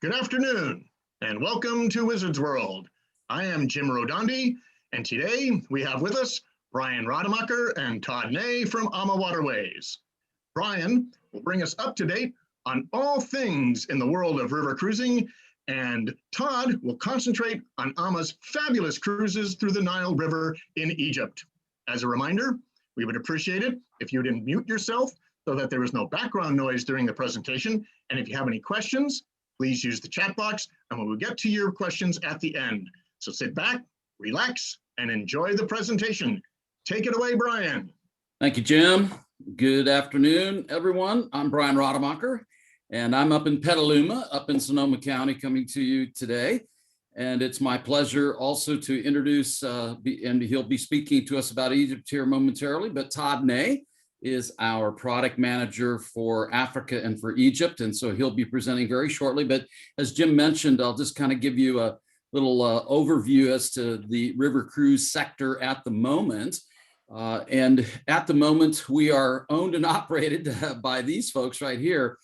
Good afternoon, and welcome to Wizard's World. I am Jim Rodondi, and today we have with us Brian Rademacher and Todd Ney from Amma Waterways. Brian will bring us up to date on all things in the world of river cruising, and Todd will concentrate on Amma's fabulous cruises through the Nile River in Egypt. As a reminder, we would appreciate it if you'd unmute yourself so that there is no background noise during the presentation, and if you have any questions, please use the chat box, and we will get to your questions at the end. So sit back, relax, and enjoy the presentation. Take it away, Brian. Thank you, Jim. Good afternoon, everyone. I'm Brian Rademacher, and I'm up in Petaluma, up in Sonoma County, coming to you today. And it's my pleasure also to introduce, and he'll be speaking to us about Egypt here momentarily, but Todd Ney is our product manager for Africa and for Egypt. And so he'll be presenting very shortly. But as Jim mentioned, I'll just kind of give you a little overview as to the river cruise sector at the moment. And at the moment, we are owned and operated by these folks right here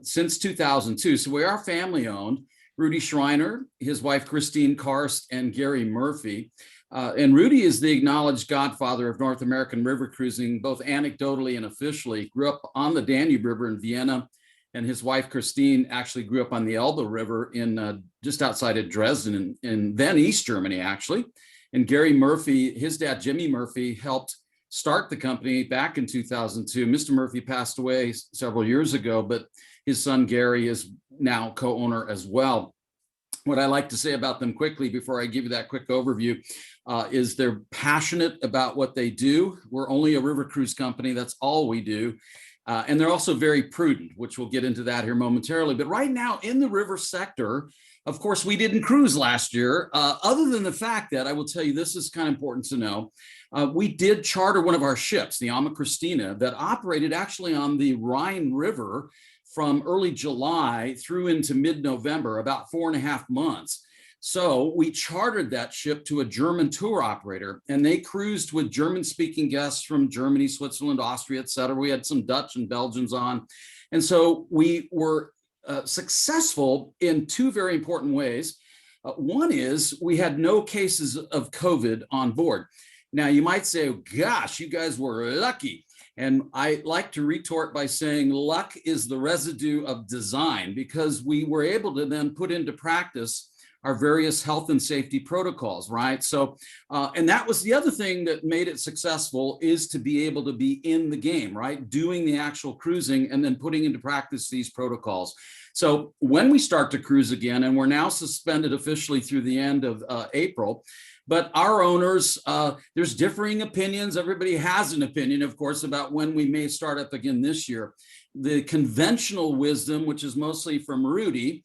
since 2002. So we are family owned. Rudy Schreiner, his wife, Christine Karst, and Gary Murphy. And Rudy is the acknowledged godfather of North American river cruising, both anecdotally and officially. Grew up on the Danube River in Vienna, and his wife, Christine, actually grew up on the Elbe River in just outside of Dresden, in then East Germany, actually. And Gary Murphy, his dad, Jimmy Murphy, helped start the company back in 2002. Mr. Murphy passed away several years ago, but his son, Gary, is now co-owner as well. What I like to say about them quickly before I give you that quick overview is they're passionate about what they do. We're only a river cruise company. That's all we do. And they're also very prudent, which we'll get into that here momentarily. But right now in the river sector, of course, we didn't cruise last year, other than the fact that I will tell you, this is kind of important to know. We did charter one of our ships, the Amma Christina, that operated actually on the Rhine River from early July through into mid-November, about 4.5 months. So we chartered that ship to a German tour operator, and they cruised with German-speaking guests from Germany, Switzerland, Austria, et cetera. We had some Dutch and Belgians on. And so we were successful in two very important ways. One is we had no cases of COVID on board. Now you might say, oh, gosh, you guys were lucky. And I like to retort by saying luck is the residue of design, because we were able to then put into practice our various health and safety protocols, right? So, and that was the other thing that made it successful, is to be able to be in the game, right? Doing the actual cruising and then putting into practice these protocols. So when we start to cruise again, and we're now suspended officially through the end of April, but our owners, there's differing opinions. Everybody has an opinion, of course, about when we may start up again this year. The conventional wisdom, which is mostly from Rudy,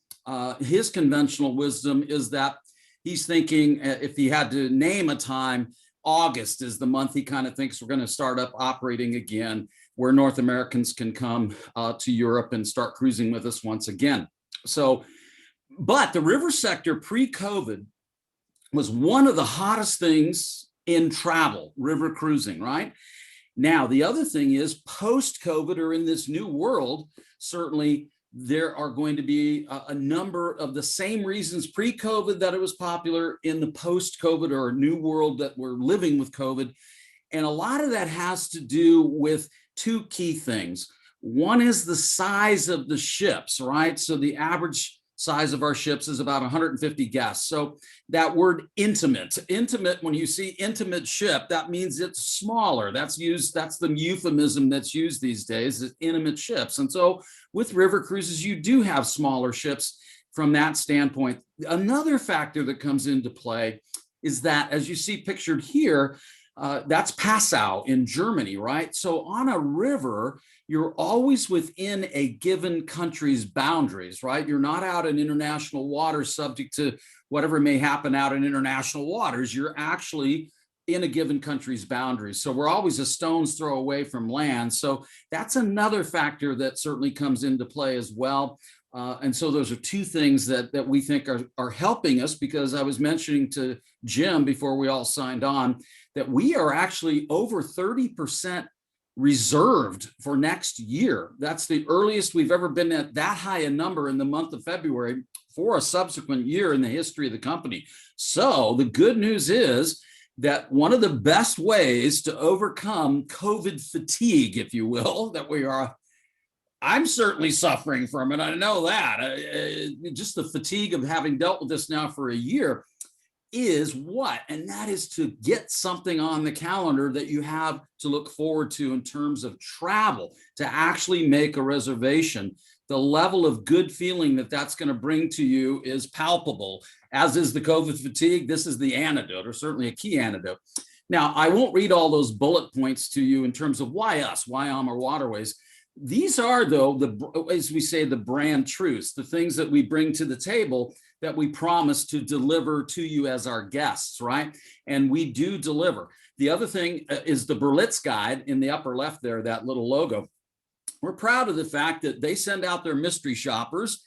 his conventional wisdom is that he's thinking, if he had to name a time, August is the month he kind of thinks we're going to start up operating again, where North Americans can come to Europe and start cruising with us once again. So, but the river sector pre-COVID was one of the hottest things in travel, river cruising, right? Now, the other thing is post-COVID, or in this new world, certainly there are going to be a number of the same reasons pre-COVID that it was popular in the post-COVID or new world that we're living with COVID. And a lot of that has to do with two key things. One is the size of the ships, right? So the average size of our ships is about 150 guests. So that word intimate, when you see intimate ship, that means it's smaller. That's the euphemism that's used these days, is intimate ships. And so with river cruises, you do have smaller ships from that standpoint. Another factor that comes into play is that, as you see pictured here, that's Passau in Germany, right? So on a river, you're always within a given country's boundaries, right? You're not out in international waters subject to whatever may happen out in international waters. You're actually in a given country's boundaries. So we're always a stone's throw away from land. So that's another factor that certainly comes into play as well. And so those are two things that we think are helping us, because I was mentioning to Jim before we all signed on that we are actually over 30% reserved for next year. That's the earliest we've ever been at that high a number in the month of February for a subsequent year in the history of the company. So the good news is that one of the best ways to overcome COVID fatigue, if you will, that we are, I'm certainly suffering from it. I know that. Just the fatigue of having dealt with this now for a year is what? And that is to get something on the calendar that you have to look forward to in terms of travel, to actually make a reservation. The level of good feeling that that's going to bring to you is palpable, as is the COVID fatigue. This is the antidote, or certainly a key antidote. Now, I won't read all those bullet points to you in terms of why us, why Amman Waterways. These are, though, as we say, the brand truths, the things that we bring to the table that we promise to deliver to you as our guests, right? And we do deliver. The other thing is the Berlitz Guide in the upper left there, that little logo. We're proud of the fact that they send out their mystery shoppers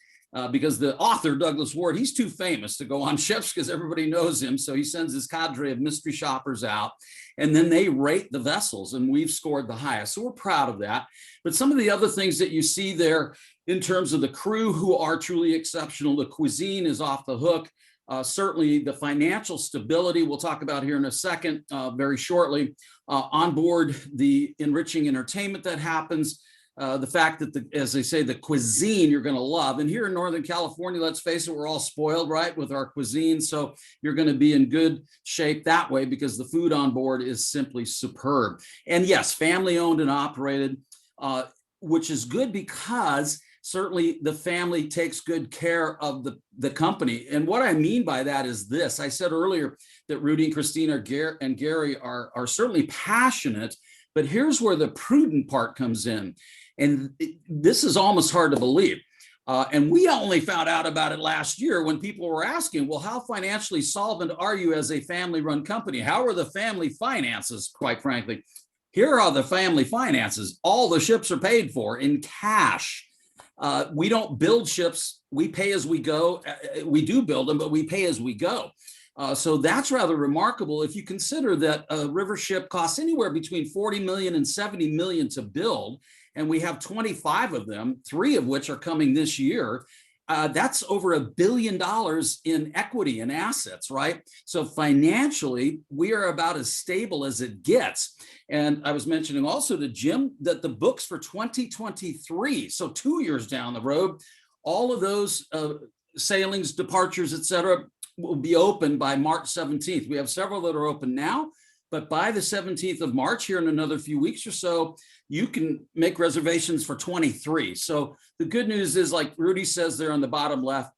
because the author, Douglas Ward, he's too famous to go on ships because everybody knows him. So he sends his cadre of mystery shoppers out, and then they rate the vessels, and we've scored the highest. So we're proud of that. But some of the other things that you see there in terms of the crew who are truly exceptional, the cuisine is off the hook. Certainly the financial stability we'll talk about here in a second, very shortly. On board, the enriching entertainment that happens. The fact that, as they say, the cuisine you're going to love. And here in Northern California, let's face it, we're all spoiled, right, with our cuisine. So you're going to be in good shape that way because the food on board is simply superb. And yes, family owned and operated, which is good because certainly the family takes good care of the company. And what I mean by that is this. I said earlier that Rudy and Christina and Gary are certainly passionate, but here's where the prudent part comes in. And this is almost hard to believe. And we only found out about it last year when people were asking, well, how financially solvent are you as a family-run company? How are the family finances, quite frankly? Here are the family finances. All the ships are paid for in cash. We don't build ships. We pay as we go. We do build them, but we pay as we go. So that's rather remarkable if you consider that a river ship costs anywhere between 40 million and 70 million to build, and we have 25 of them, 3 of which are coming this year. That's over $1 billion in equity and assets, right? So financially, we are about as stable as it gets. And I was mentioning also to Jim that the books for 2023, so 2 years down the road, all of those sailings, departures, et cetera, will be open by March 17th. We have several that are open now, but by the 17th of March, here in another few weeks or so, you can make reservations for 23. So the good news is, like Rudy says there on the bottom left,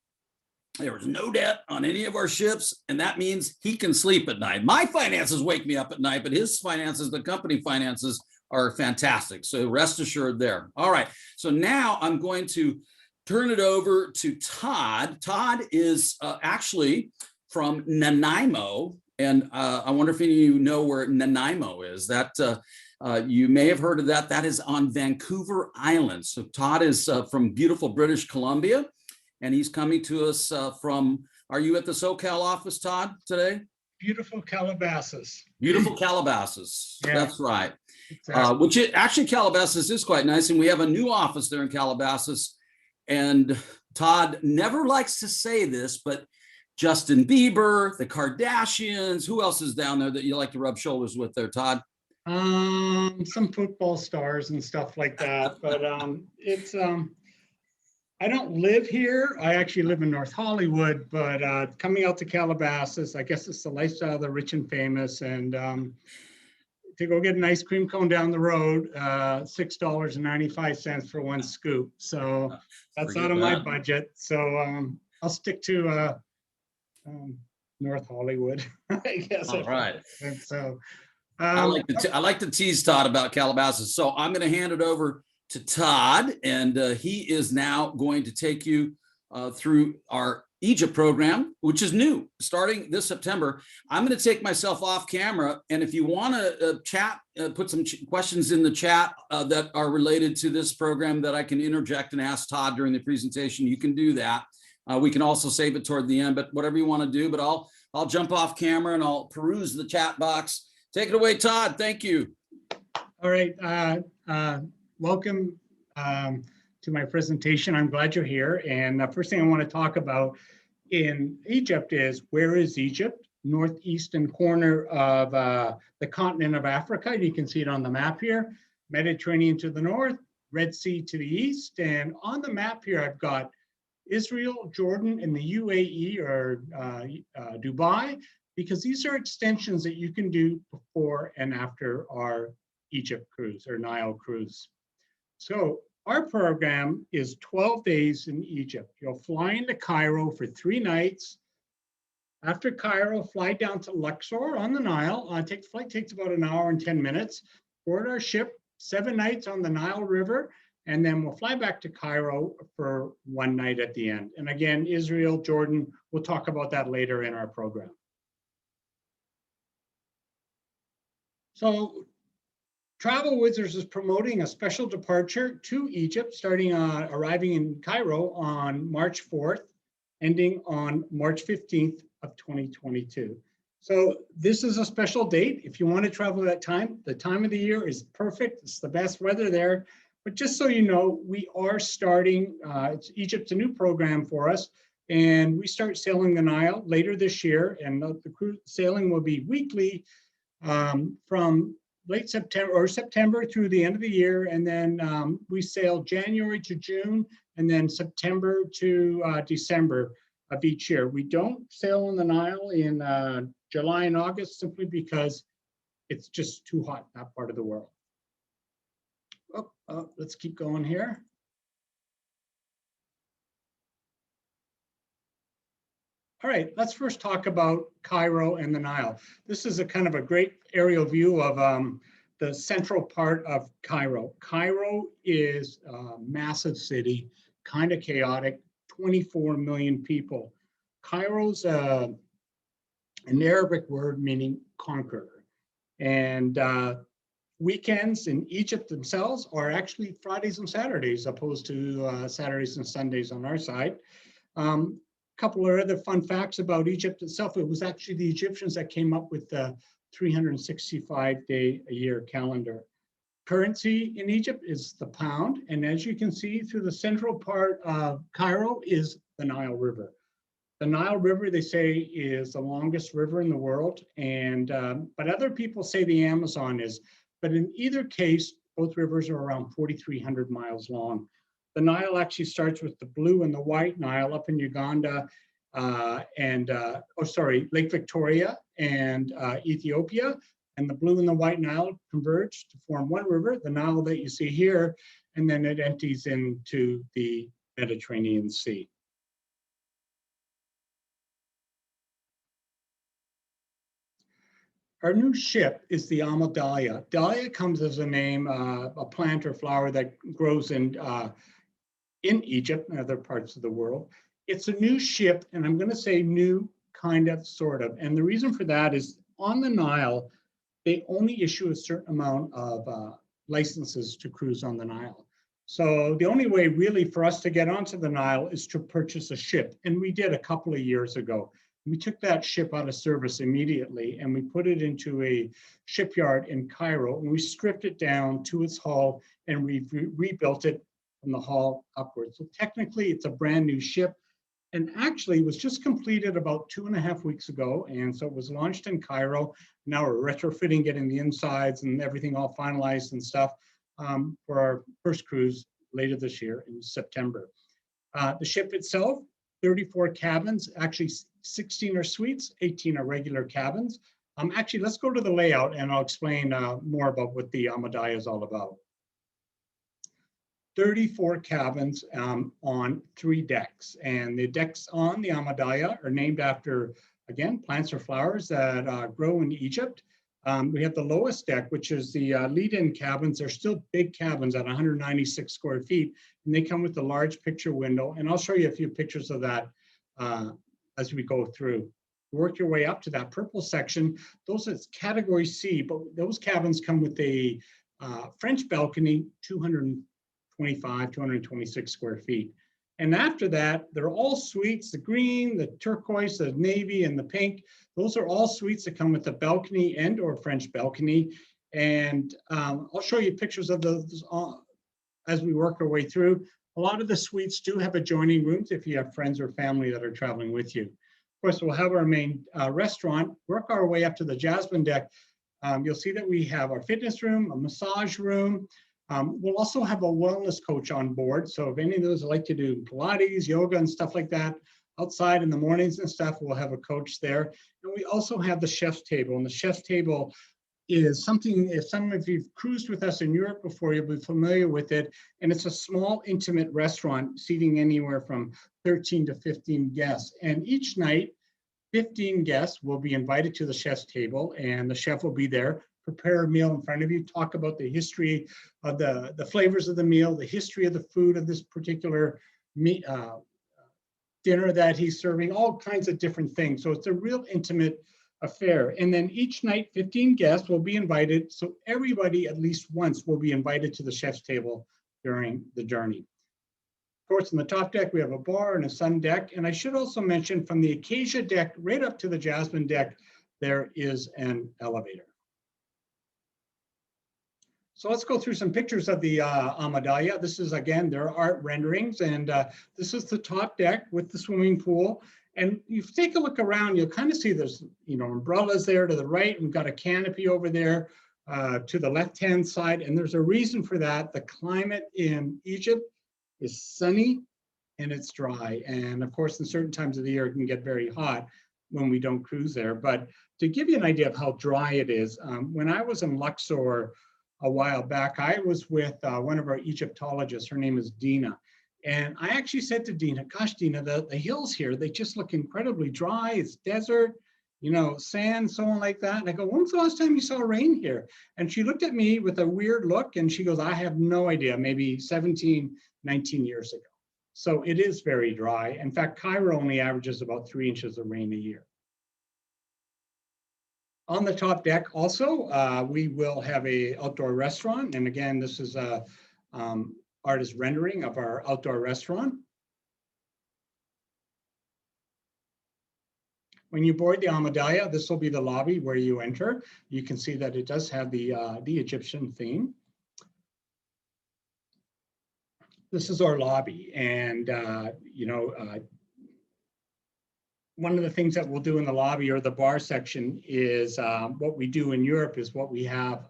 there was no debt on any of our ships, and that means he can sleep at night. My finances wake me up at night, but his finances, the company finances, are fantastic. So rest assured there. All right, so now I'm going to turn it over to Todd. Todd is actually from Nanaimo, and I wonder if any of you know where Nanaimo is. That you may have heard of that. That is on Vancouver Island. So Todd is from beautiful British Columbia, and he's coming to us from, are you at the SoCal office, Todd, today? Beautiful Calabasas. Beautiful Calabasas, yeah. That's right. Exactly. Actually Calabasas is quite nice, and we have a new office there in Calabasas. And Todd never likes to say this, but Justin Bieber, the Kardashians, who else is down there that you like to rub shoulders with there, Todd? Some football stars and stuff like that. But it's I don't live here. I actually live in North Hollywood, but coming out to Calabasas, I guess it's the lifestyle of the rich and famous. And to go get an ice cream cone down the road, $6.95 for one scoop. So that's out of my budget. So I'll stick to North Hollywood, I guess. All right. And so I like to tease Todd about Calabasas. So I'm going to hand it over to Todd, and he is now going to take you through our Egypt program, which is new, starting this September. I'm going to take myself off camera, and if you want to chat, put some questions in the chat that are related to this program that I can interject and ask Todd during the presentation, you can do that. We can also save it toward the end, but whatever you want to do. But I'll jump off camera and I'll peruse the chat box. Take it away, Todd. Thank you. All right, welcome to my presentation. I'm glad you're here. And the first thing I want to talk about in Egypt is, where is Egypt? Northeastern corner of the continent of Africa. You can see it on the map here. Mediterranean to the north, Red Sea to the east. And on the map here, I've got Israel, Jordan, and the UAE, or Dubai, because these are extensions that you can do before and after our Egypt cruise or Nile cruise. So our program is 12 days in Egypt. You'll fly into Cairo for 3 nights. After Cairo, fly down to Luxor on the Nile. Flight takes about an hour and 10 minutes. Board our ship, 7 nights on the Nile River, and then we'll fly back to Cairo for 1 night at the end. And again, Israel, Jordan, we'll talk about that later in our program. So Travel Wizards is promoting a special departure to Egypt, arriving in Cairo on March 4th, ending on March 15th of 2022. So this is a special date. If you want to travel that time, the time of the year is perfect. It's the best weather there. But just so you know, we are starting, Egypt's a new program for us, and we start sailing the Nile later this year, and the cruise sailing will be weekly from late September or September through the end of the year, and then we sail January to June, and then September to December of each year. We don't sail on the Nile in July and August simply because it's just too hot in that part of the world. Let's keep going here. All right, let's first talk about Cairo and the Nile. This is a kind of a great aerial view of the central part of Cairo. Cairo is a massive city, kind of chaotic, 24 million people. Cairo's an Arabic word meaning conqueror. And weekends in Egypt themselves are actually Fridays and Saturdays, opposed to Saturdays and Sundays on our side. Couple of other fun facts about Egypt itself. It was actually the Egyptians that came up with the 365-day-a-year calendar. Currency in Egypt is the pound, and as you can see through the central part of Cairo is the Nile River. The Nile River, they say, is the longest river in the world, and but other people say the Amazon is. But in either case, both rivers are around 4,300 miles long. The Nile actually starts with the blue and the white Nile up in Uganda Lake Victoria and Ethiopia. And the blue and the white Nile converge to form one river, the Nile that you see here, and then it empties into the Mediterranean Sea. Our new ship is the Dahlia. Dahlia comes as a name, a plant or flower that grows in Egypt and other parts of the world. It's a new ship, and I'm going to say new, kind of, sort of. And the reason for that is on the Nile, they only issue a certain amount of licenses to cruise on the Nile. So the only way really for us to get onto the Nile is to purchase a ship. And we did a couple of years ago. We took that ship out of service immediately and we put it into a shipyard in Cairo, and we stripped it down to its hull and we rebuilt it from the hull upwards. So technically it's a brand new ship, and actually was just completed about 2.5 weeks ago. And so it was launched in Cairo. Now we're retrofitting, getting the insides and everything all finalized and stuff for our first cruise later this year in September. The ship itself, 34 cabins, actually 16 are suites, 18 are regular cabins. Actually, let's go to the layout and I'll explain more about what the Dahlia is all about. 34 cabins on 3 decks, and the decks on the Dahlia are named after, again, plants or flowers that grow in Egypt. We have the lowest deck, which is the lead-in cabins. They're still big cabins at 196 square feet, and they come with a large picture window. And I'll show you a few pictures of that as we go through. Work your way up to that purple section. Those are category C, but those cabins come with a French balcony, 225, 226 square feet. And after that, they're all suites, the green, the turquoise, the navy, and the pink. Those are all suites that come with a balcony and or French balcony. And I'll show you pictures of those as we work our way through. A lot of the suites do have adjoining rooms if you have friends or family that are traveling with you. Of course, we'll have our main restaurant, work our way up to the Jasmine deck. You'll see that we have our fitness room, a massage room. We'll also have a wellness coach on board. So if any of those like to do Pilates, yoga, and stuff like that outside in the mornings and stuff, we'll have a coach there. And we also have the chef's table. And the chef's table is something, if some of you've cruised with us in Europe before, you'll be familiar with it. And it's a small, intimate restaurant seating anywhere from 13 to 15 guests. And each night, 15 guests will be invited to the chef's table, and the chef will be there, prepare a meal in front of you, talk about the history of the flavors of the meal, the history of the food of this particular dinner that he's serving, all kinds of different things. So it's a real intimate affair. And then each night, 15 guests will be invited. So everybody at least once will be invited to the chef's table during the journey. Of course, in the top deck, we have a bar and a sun deck. And I should also mention from the Acacia deck right up to the Jasmine deck, there is an elevator. So let's go through some pictures of the Amadalia. This is, again, their art renderings. And this is the top deck with the swimming pool. And if you take a look around, you'll kind of see there's, umbrellas there to the right. We've got a canopy over there to the left-hand side. And there's a reason for that. The climate in Egypt is sunny and it's dry. And of course, in certain times of the year, it can get very hot when we don't cruise there. But to give you an idea of how dry it is, when I was in Luxor a while back, I was with one of our Egyptologists. Her name is Dina. And I actually said to Dina, gosh, Dina, the hills here, they just look incredibly dry. It's desert, sand, so on like that. And I go, when was the last time you saw rain here? And she looked at me with a weird look and she goes, I have no idea, maybe 17, 19 years ago. So it is very dry. In fact, Cairo only averages about 3 inches of rain a year. On the top deck also, we will have an outdoor restaurant. And again, this is a artist rendering of our outdoor restaurant. When you board the Amadalia, this will be the lobby where you enter. You can see that it does have the Egyptian theme. This is our lobby, and one of the things that we'll do in the lobby or the bar section is what we do in Europe is what we have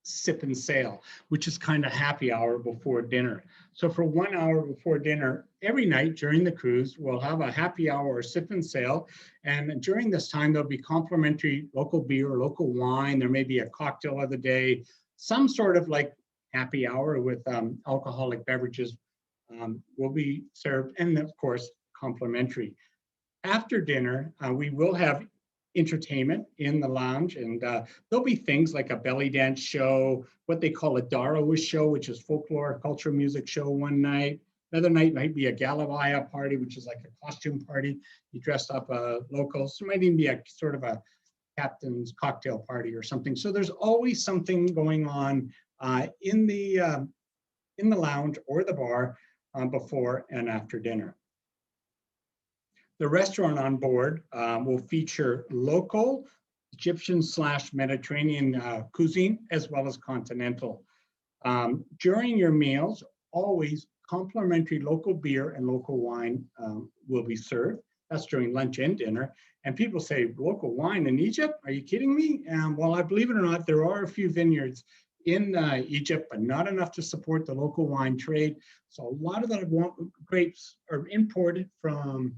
sip and sail, which is kind of happy hour before dinner. So for 1 hour before dinner, every night during the cruise, we'll have a happy hour or sip and sail. And during this time, there'll be complimentary local beer, local wine. There may be a cocktail of the day, some sort of like happy hour with alcoholic beverages will be served. And of course, complimentary. After dinner, we will have entertainment in the lounge, and there'll be things like a belly dance show, what they call a Darawis show, which is folklore culture music show one night. Another night might be a Galavaya party, which is like a costume party. You dress up locals. There might even be a sort of a captain's cocktail party or something. So there's always something going on in the lounge or the bar before and after dinner. The restaurant on board will feature local Egyptian/Mediterranean cuisine, as well as continental. During your meals, always complimentary local beer and local wine will be served. That's during lunch and dinner. And people say, local wine in Egypt? Are you kidding me? Well, I believe it or not, there are a few vineyards in Egypt, but not enough to support the local wine trade. So a lot of the grapes are imported from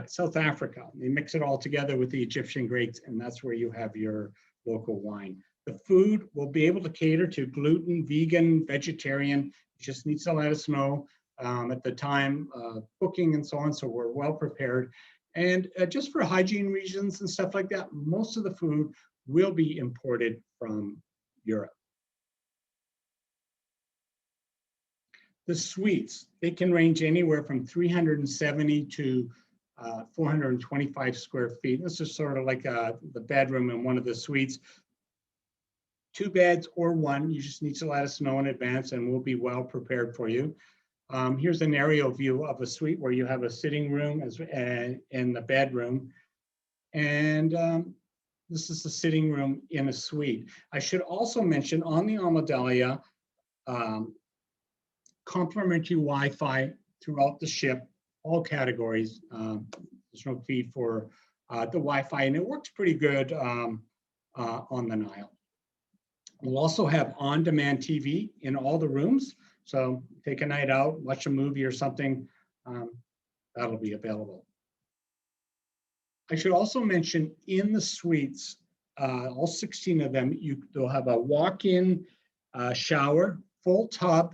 South Africa. They mix it all together with the Egyptian grapes, and that's where you have your local wine. The food will be able to cater to gluten, vegan, vegetarian. You just need to let us know at the time of booking and so on, so we're well prepared. And just for hygiene reasons and stuff like that, most of the food will be imported from Europe. The suites, they can range anywhere from 370 to 425 square feet. This is sort of like the bedroom in one of the suites. 2 beds or 1, you just need to let us know in advance and we'll be well prepared for you. Here's an aerial view of a suite where you have a sitting room and the bedroom. And This is the sitting room in a suite. I should also mention on the Almadalia, complimentary Wi-Fi throughout the ship, all categories. There's no fee for the Wi-Fi, and it works pretty good on the Nile. We'll also have on-demand TV in all the rooms. So take a night out, watch a movie or something, that'll be available. I should also mention in the suites, all 16 of them, they'll have a walk-in shower, full tub,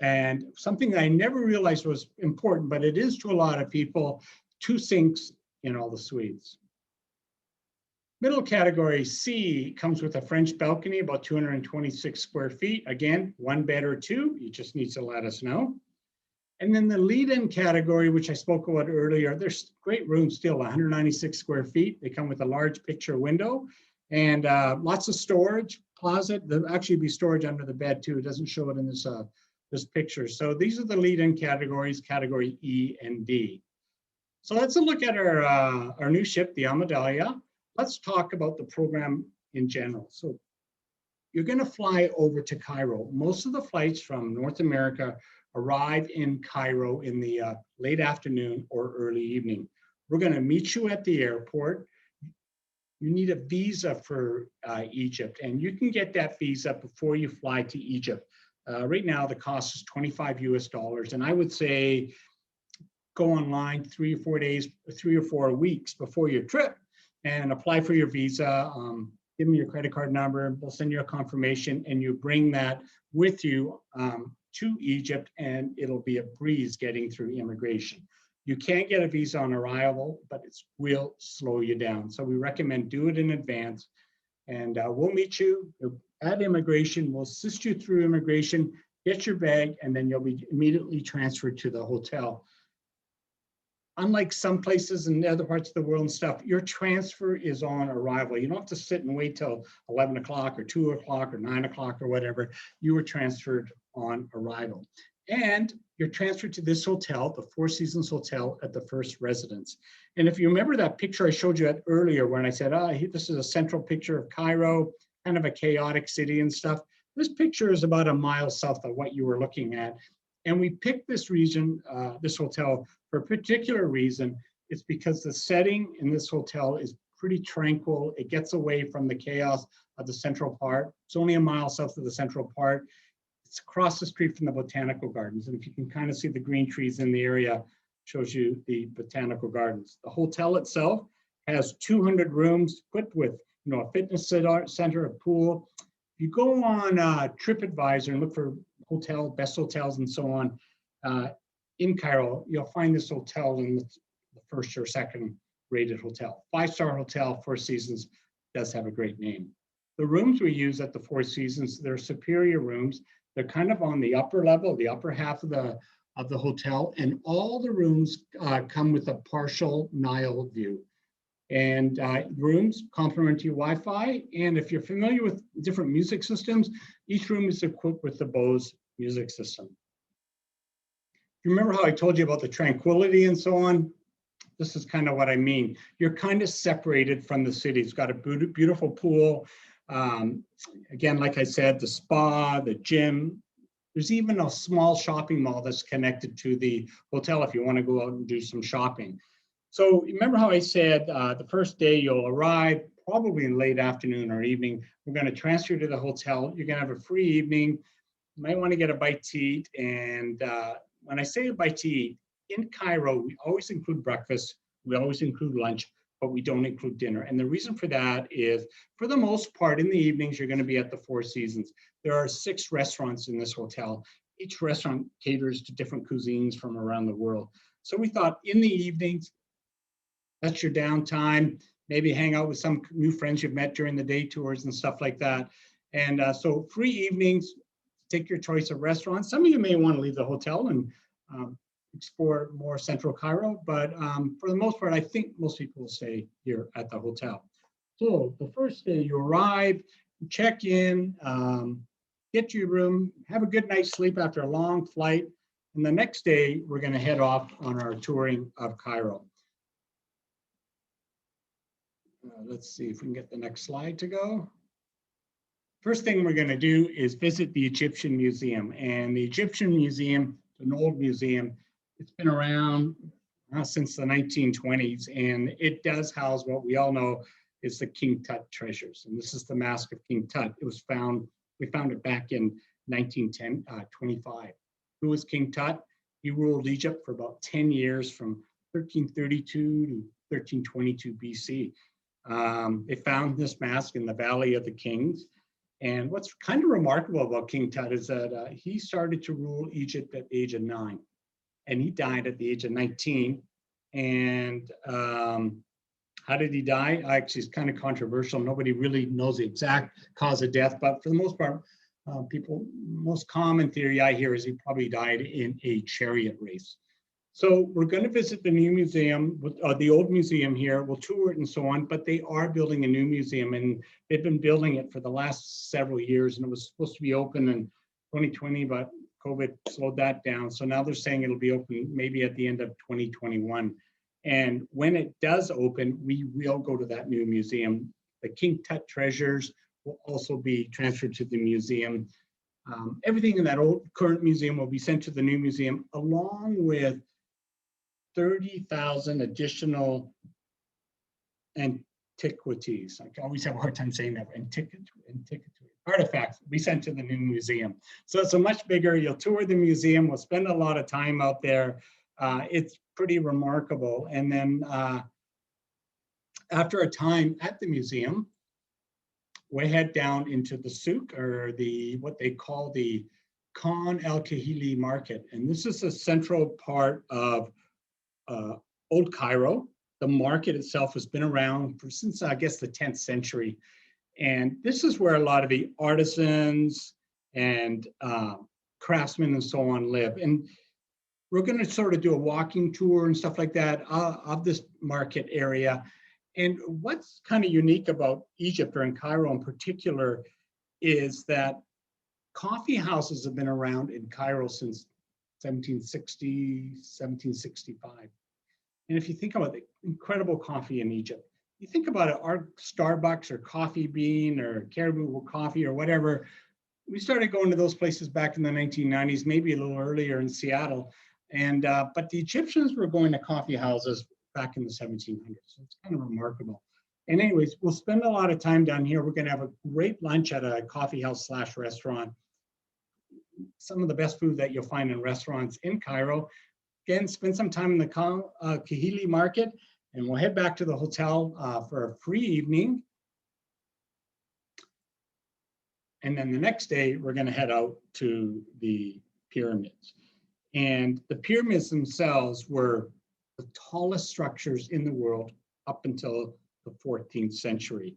and something that I never realized was important, but it is to a lot of people, 2 sinks in all the suites. Middle category C comes with a French balcony, about 226 square feet. Again, 1 bed or 2, you just need to let us know. And then the lead-in category, which I spoke about earlier, there's great rooms still, 196 square feet. They come with a large picture window and lots of storage, closet. There'll actually be storage under the bed too. It doesn't show it in this picture. So these are the lead-in categories, category E and D. So let's look at our new ship, the Almadalia. Let's talk about the program in general. So you're going to fly over to Cairo. Most of the flights from North America arrive in Cairo in the late afternoon or early evening. We're going to meet you at the airport. You need a visa for Egypt, and you can get that visa before you fly to Egypt. Right now, the cost is $25 US, and I would say go online 3 or 4 days, 3 or 4 weeks before your trip and apply for your visa. Give them your credit card number, they'll send you a confirmation, and you bring that with you to Egypt, and it'll be a breeze getting through immigration. You can't get a visa on arrival, but it will slow you down. So we recommend do it in advance, and we'll meet you at immigration. We'll assist you through immigration, get your bag, and then you'll be immediately transferred to the hotel. Unlike some places in other parts of the world and stuff, your transfer is on arrival. You don't have to sit and wait till 11 o'clock or 2 o'clock or 9 o'clock or whatever. You were transferred on arrival. And you're transferred to this hotel, the Four Seasons Hotel at the first residence. And if you remember that picture I showed you earlier when I said, this is a central picture of Cairo, kind of a chaotic city and stuff. This picture is about a mile south of what you were looking at. And we picked this region, this hotel, for a particular reason. It's because the setting in this hotel is pretty tranquil. It gets away from the chaos of the central part. It's only a mile south of the central part. It's across the street from the botanical gardens. And if you can kind of see the green trees in the area, shows you the botanical gardens. The hotel itself has 200 rooms equipped with a fitness center, a pool. If you go on TripAdvisor and look for best hotels and so on, in Cairo, you'll find this hotel in the first or second rated hotel. 5-star hotel, Four Seasons, does have a great name. The rooms we use at the Four Seasons, they're superior rooms. They're kind of on the upper level, the upper half of the hotel, and all the rooms come with a partial Nile view. And rooms, complimentary Wi-Fi, and if you're familiar with different music systems, each room is equipped with the Bose music system. You remember how I told you about the tranquility and so on? This is kind of what I mean. You're kind of separated from the city. It's got a beautiful pool. Again, like I said, the spa, the gym. There's even a small shopping mall that's connected to the hotel if you want to go out and do some shopping. So remember how I said the first day you'll arrive, probably in late afternoon or evening. We're going to transfer you to the hotel. You're going to have a free evening. You might want to get a bite to eat. And when I say a bite to eat, in Cairo, we always include breakfast. We always include lunch, but we don't include dinner. And the reason for that is, for the most part, in the evenings, you're going to be at the Four Seasons. There are 6 restaurants in this hotel. Each restaurant caters to different cuisines from around the world. So we thought in the evenings, that's your downtime, maybe hang out with some new friends you've met during the day tours and stuff like that. And so free evenings, take your choice of restaurants. Some of you may want to leave the hotel and explore more central Cairo, but for the most part, I think most people will stay here at the hotel. So the first day you arrive, you check in, get to your room, have a good night's sleep after a long flight. And the next day, we're going to head off on our touring of Cairo. Let's see if we can get the next slide to go. First thing we're going to do is visit the Egyptian Museum. And the Egyptian Museum, an old museum, it's been around since the 1920s, and it does house what we all know is the King Tut treasures. And this is the Mask of King Tut. It was found, we found it back in 1925. Who was King Tut? He ruled Egypt for about 10 years from 1332 to 1322 BC. They found this mask in the Valley of the Kings. And what's kind of remarkable about King Tut is that he started to rule Egypt at the age of 9, and he died at the age of 19. And how did he die? Actually, it's kind of controversial. Nobody really knows the exact cause of death, but for the most part, most common theory I hear is he probably died in a chariot race. So we're going to visit the new museum, the old museum here. We'll tour it and so on, but they are building a new museum, and they've been building it for the last several years, and it was supposed to be open in 2020, but COVID slowed that down. So now they're saying it'll be open maybe at the end of 2021. And when it does open, we will go to that new museum. The King Tut treasures will also be transferred to the museum. Everything in that old current museum will be sent to the new museum, along with 30,000 additional antiquities. I always have a hard time saying that. Artifacts will be sent to the new museum. So it's a much bigger, you'll tour the museum, we'll spend a lot of time out there. It's pretty remarkable. And then after a time at the museum, we head down into the souk, or what they call the Khan el-Kahili market. And this is a central part of Old Cairo. The market itself has been around since, I guess, the 10th century. And this is where a lot of the artisans and craftsmen and so on live. And we're going to sort of do a walking tour and stuff like that of this market area. And what's kind of unique about Egypt, or in Cairo in particular, is that coffee houses have been around in Cairo since 1760, 1765. And if you think about the incredible coffee in Egypt, you think about it, our Starbucks or Coffee Bean or Caribou Coffee or whatever, we started going to those places back in the 1990s, maybe a little earlier in Seattle. And but the Egyptians were going to coffee houses back in the 1700s. So it's kind of remarkable. And anyways, we'll spend a lot of time down here. We're going to have a great lunch at a coffee house / restaurant. Some of the best food that you'll find in restaurants in Cairo. Again, spend some time in the Kahili market, and we'll head back to the hotel for a free evening. And then the next day, we're going to head out to the pyramids. And the pyramids themselves were the tallest structures in the world up until the 14th century.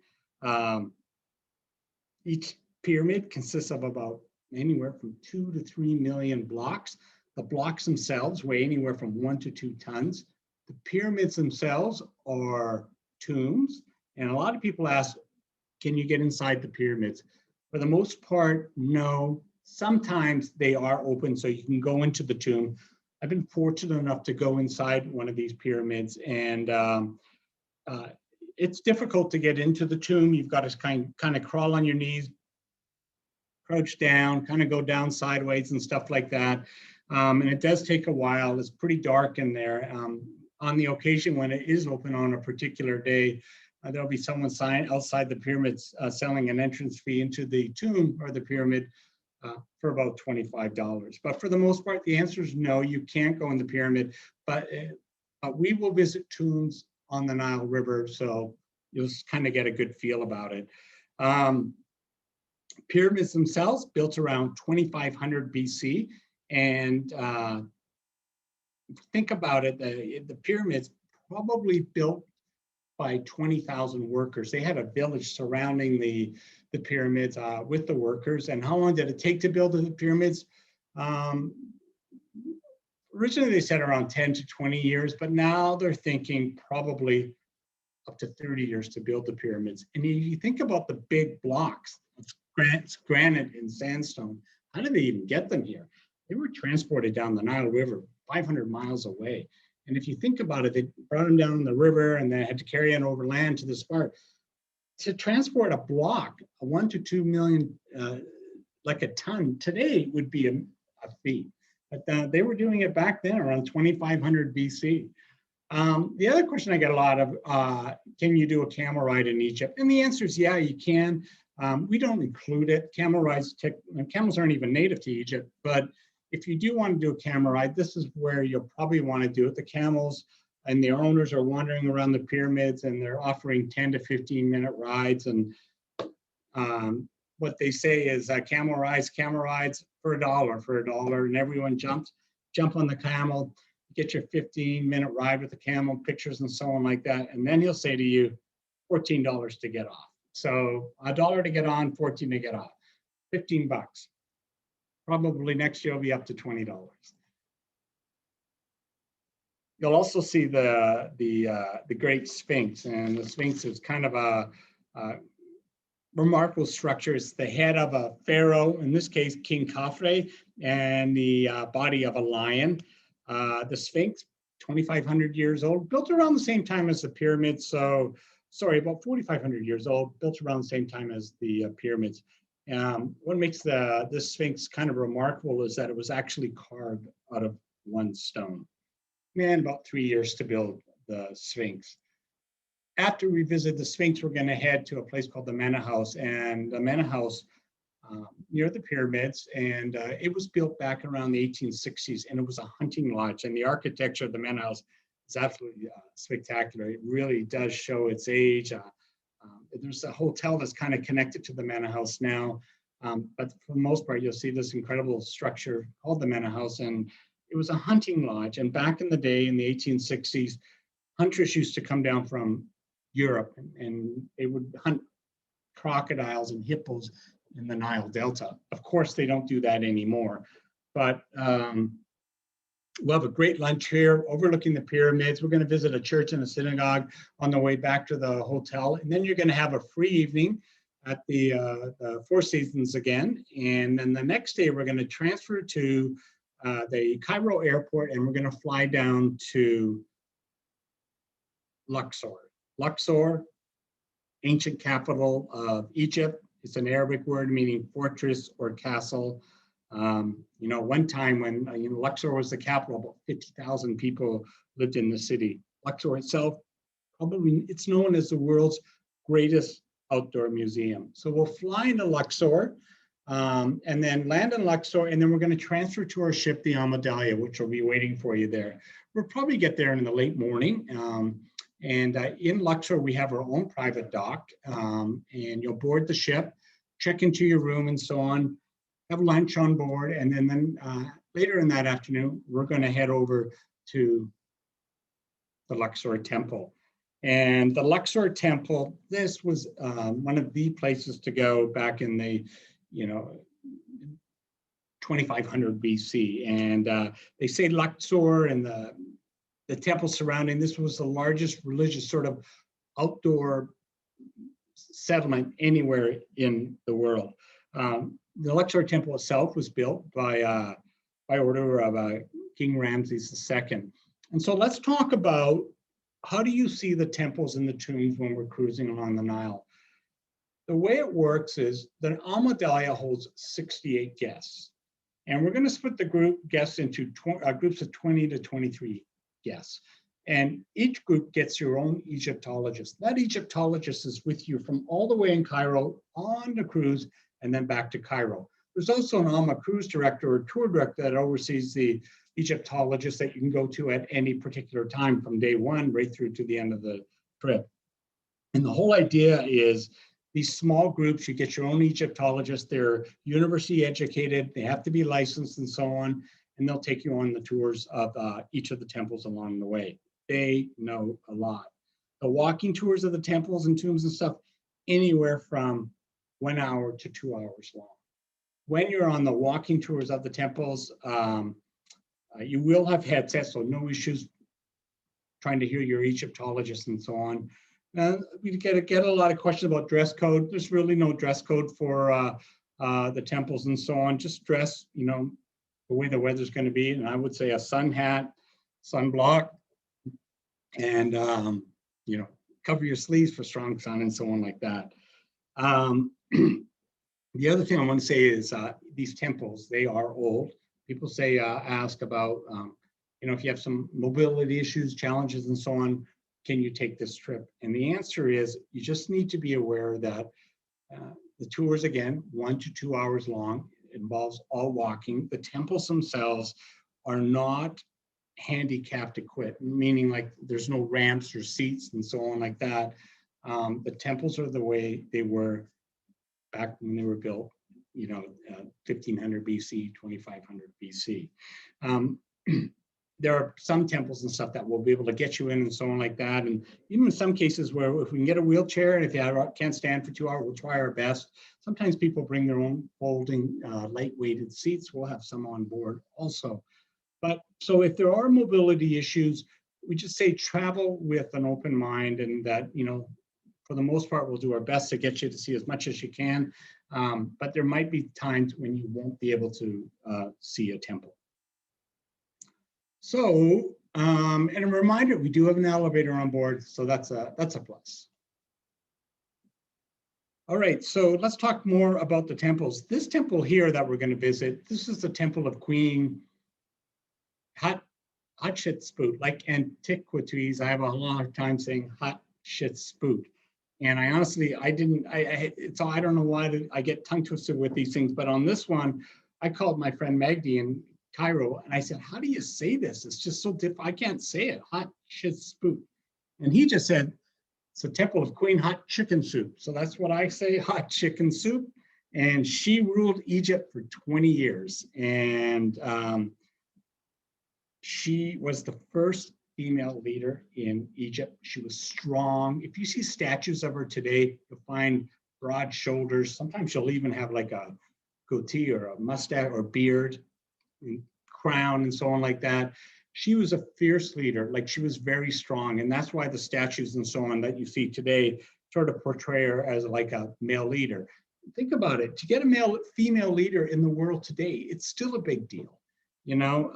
Each pyramid consists of about anywhere from 2 to 3 million blocks. The blocks themselves weigh anywhere from 1 to 2 tons. The pyramids themselves are tombs. And a lot of people ask, can you get inside the pyramids? For the most part, no. Sometimes they are open, so you can go into the tomb. I've been fortunate enough to go inside one of these pyramids, and it's difficult to get into the tomb. You've got to kind of crawl on your knees, crouch down, kind of go down sideways and stuff like that. And it does take a while. It's pretty dark in there. On the occasion when it is open on a particular day, there'll be someone outside the pyramids selling an entrance fee into the tomb or the pyramid for about $25. But for the most part, the answer is no, you can't go in the pyramid. But we will visit tombs on the Nile River, so you'll just kind of get a good feel about it. Pyramids themselves built around 2500 BC. And think about it, the pyramids probably built by 20,000 workers. They had a village surrounding the pyramids with the workers. And how long did it take to build the pyramids? Originally they said around 10 to 20 years, but now they're thinking probably up to 30 years to build the pyramids. And you think about the big blocks, it's granite and sandstone. How did they even get them here? They were transported down the Nile River 500 miles away. And if you think about it, they brought them down the river and they had to carry it over land to this part. To transport a block, a 1 to 2 million, like a ton, today would be a feat. But they were doing it back then around 2500 BC. The other question I get a lot of, can you do a camel ride in Egypt? And the answer is, yeah, you can. We don't include it. Camel rides, camels aren't even native to Egypt, but if you do want to do a camel ride, this is where you'll probably want to do it. The camels and their owners are wandering around the pyramids and they're offering 10 to 15 minute rides. And what they say is camel rides for $1, and everyone jump on the camel, get your 15-minute ride with the camel, pictures and so on like that. And then he'll say to you, $14 to get off. So $1 to get on, 14 to get off, 15 bucks. Probably next year will be up to $20. You'll also see the Great Sphinx, and the Sphinx is kind of a remarkable structure. It's the head of a pharaoh, in this case, King Khafre, and the body of a lion. The Sphinx, 2,500 years old, built around the same time as the pyramids. So, sorry, about 4,500 years old, built around the same time as the pyramids. What makes this Sphinx kind of remarkable is that it was actually carved out of one stone. And about 3 years to build the Sphinx. After we visit the Sphinx, we're going to head to a place called the Mena House, and the Mena House near the pyramids, and it was built back around the 1860s, and it was a hunting lodge, and the architecture of the Mena House is absolutely spectacular. It really does show its age. There's a hotel that's kind of connected to the Mena House now, but for the most part, you'll see this incredible structure called the Mena House, and it was a hunting lodge. And back in the day, in the 1860s, hunters used to come down from Europe, and they would hunt crocodiles and hippos in the Nile Delta. Of course, they don't do that anymore, but we'll have a great lunch here overlooking the pyramids. We're going to visit a church and a synagogue on the way back to the hotel, and then you're going to have a free evening at the Four Seasons again. And then the next day, we're going to transfer to the Cairo airport, and we're going to fly down to Luxor. Luxor, ancient capital of Egypt. It's an Arabic word meaning fortress or castle. One time when Luxor was the capital, about 50,000 people lived in the city. Luxor itself, it's known as the world's greatest outdoor museum. So we'll fly into Luxor and then land in Luxor, and then we're going to transfer to our ship, the Almadalia, which will be waiting for you there. We'll probably get there in the late morning. And in Luxor, we have our own private dock, and you'll board the ship, check into your room and so on, have lunch on board, and then later in that afternoon, we're going to head over to the Luxor Temple. And the Luxor Temple, this was one of the places to go back in the 2500 BC. And they say Luxor and the temple surrounding this was the largest religious sort of outdoor settlement anywhere in the world. The Luxor Temple itself was built by order of King Ramses II. And so let's talk about, how do you see the temples and the tombs when we're cruising along the Nile? The way it works is the Almadalia holds 68 guests. And we're going to split the guests into groups of 20 to 23 guests. And each group gets your own Egyptologist. That Egyptologist is with you from all the way in Cairo on the cruise and then back to Cairo. There's also an Alma cruise director or tour director that oversees the Egyptologist that you can go to at any particular time from day one right through to the end of the trip. And the whole idea is these small groups, you get your own Egyptologist, they're university educated, they have to be licensed and so on, and they'll take you on the tours of each of the temples along the way. They know a lot. The walking tours of the temples and tombs and stuff, anywhere from 1 hour to 2 hours long. When you're on the walking tours of the temples, you will have headsets, so no issues trying to hear your Egyptologist and so on. We get a lot of questions about dress code. There's really no dress code for the temples and so on. Just dress, the way the weather's going to be. And I would say a sun hat, sunblock, and you know, cover your sleeves for strong sun and so on like that. The other thing I want to say is these temples, they are old. People say, ask about, you know, if you have some mobility issues, challenges, and so on, can you take this trip? And the answer is, you just need to be aware that the tours, again, 1 to 2 hours long, involves all walking. The temples themselves are not handicapped equipped, meaning like there's no ramps or seats and so on like that. The temples are the way they were back when they were built, you know, 1500 BC, 2500 BC. There are some temples and stuff that will be able to get you in and so on like that. And even in some cases where if we can get a wheelchair, and if you can't stand for 2 hours, we'll try our best. Sometimes people bring their own folding, light-weighted seats. We'll have some on board also. But so if there are mobility issues, we just say travel with an open mind, and that, you know, for the most part, we'll do our best to get you to see as much as you can. But there might be times when you won't be able to see a temple. So, and a reminder, we do have an elevator on board, so that's a plus. All right, so let's talk more about the temples. This temple here that we're going to visit, this is the temple of Queen Hatshepsut. Like antiquities, I have a lot of time saying Hatshepsut. And I honestly, I don't know why I get tongue twisted with these things, but on this one, I called my friend Magdi in Cairo, and I said, how do you say this? It's just so difficult. I can't say it, Hatshepsut. And he just said, it's a temple of Queen Hot Chicken Soup. So that's what I say, hot chicken soup. And she ruled Egypt for 20 years. And she was the first female leader in Egypt. She was strong. If you see statues of her today, you'll find broad shoulders. Sometimes she'll even have like a goatee or a mustache or beard, and crown and so on like that. She was a fierce leader, like she was very strong. And that's why the statues and so on that you see today sort of portray her as like a male leader. Think about it, to get a female leader in the world today, it's still a big deal, you know?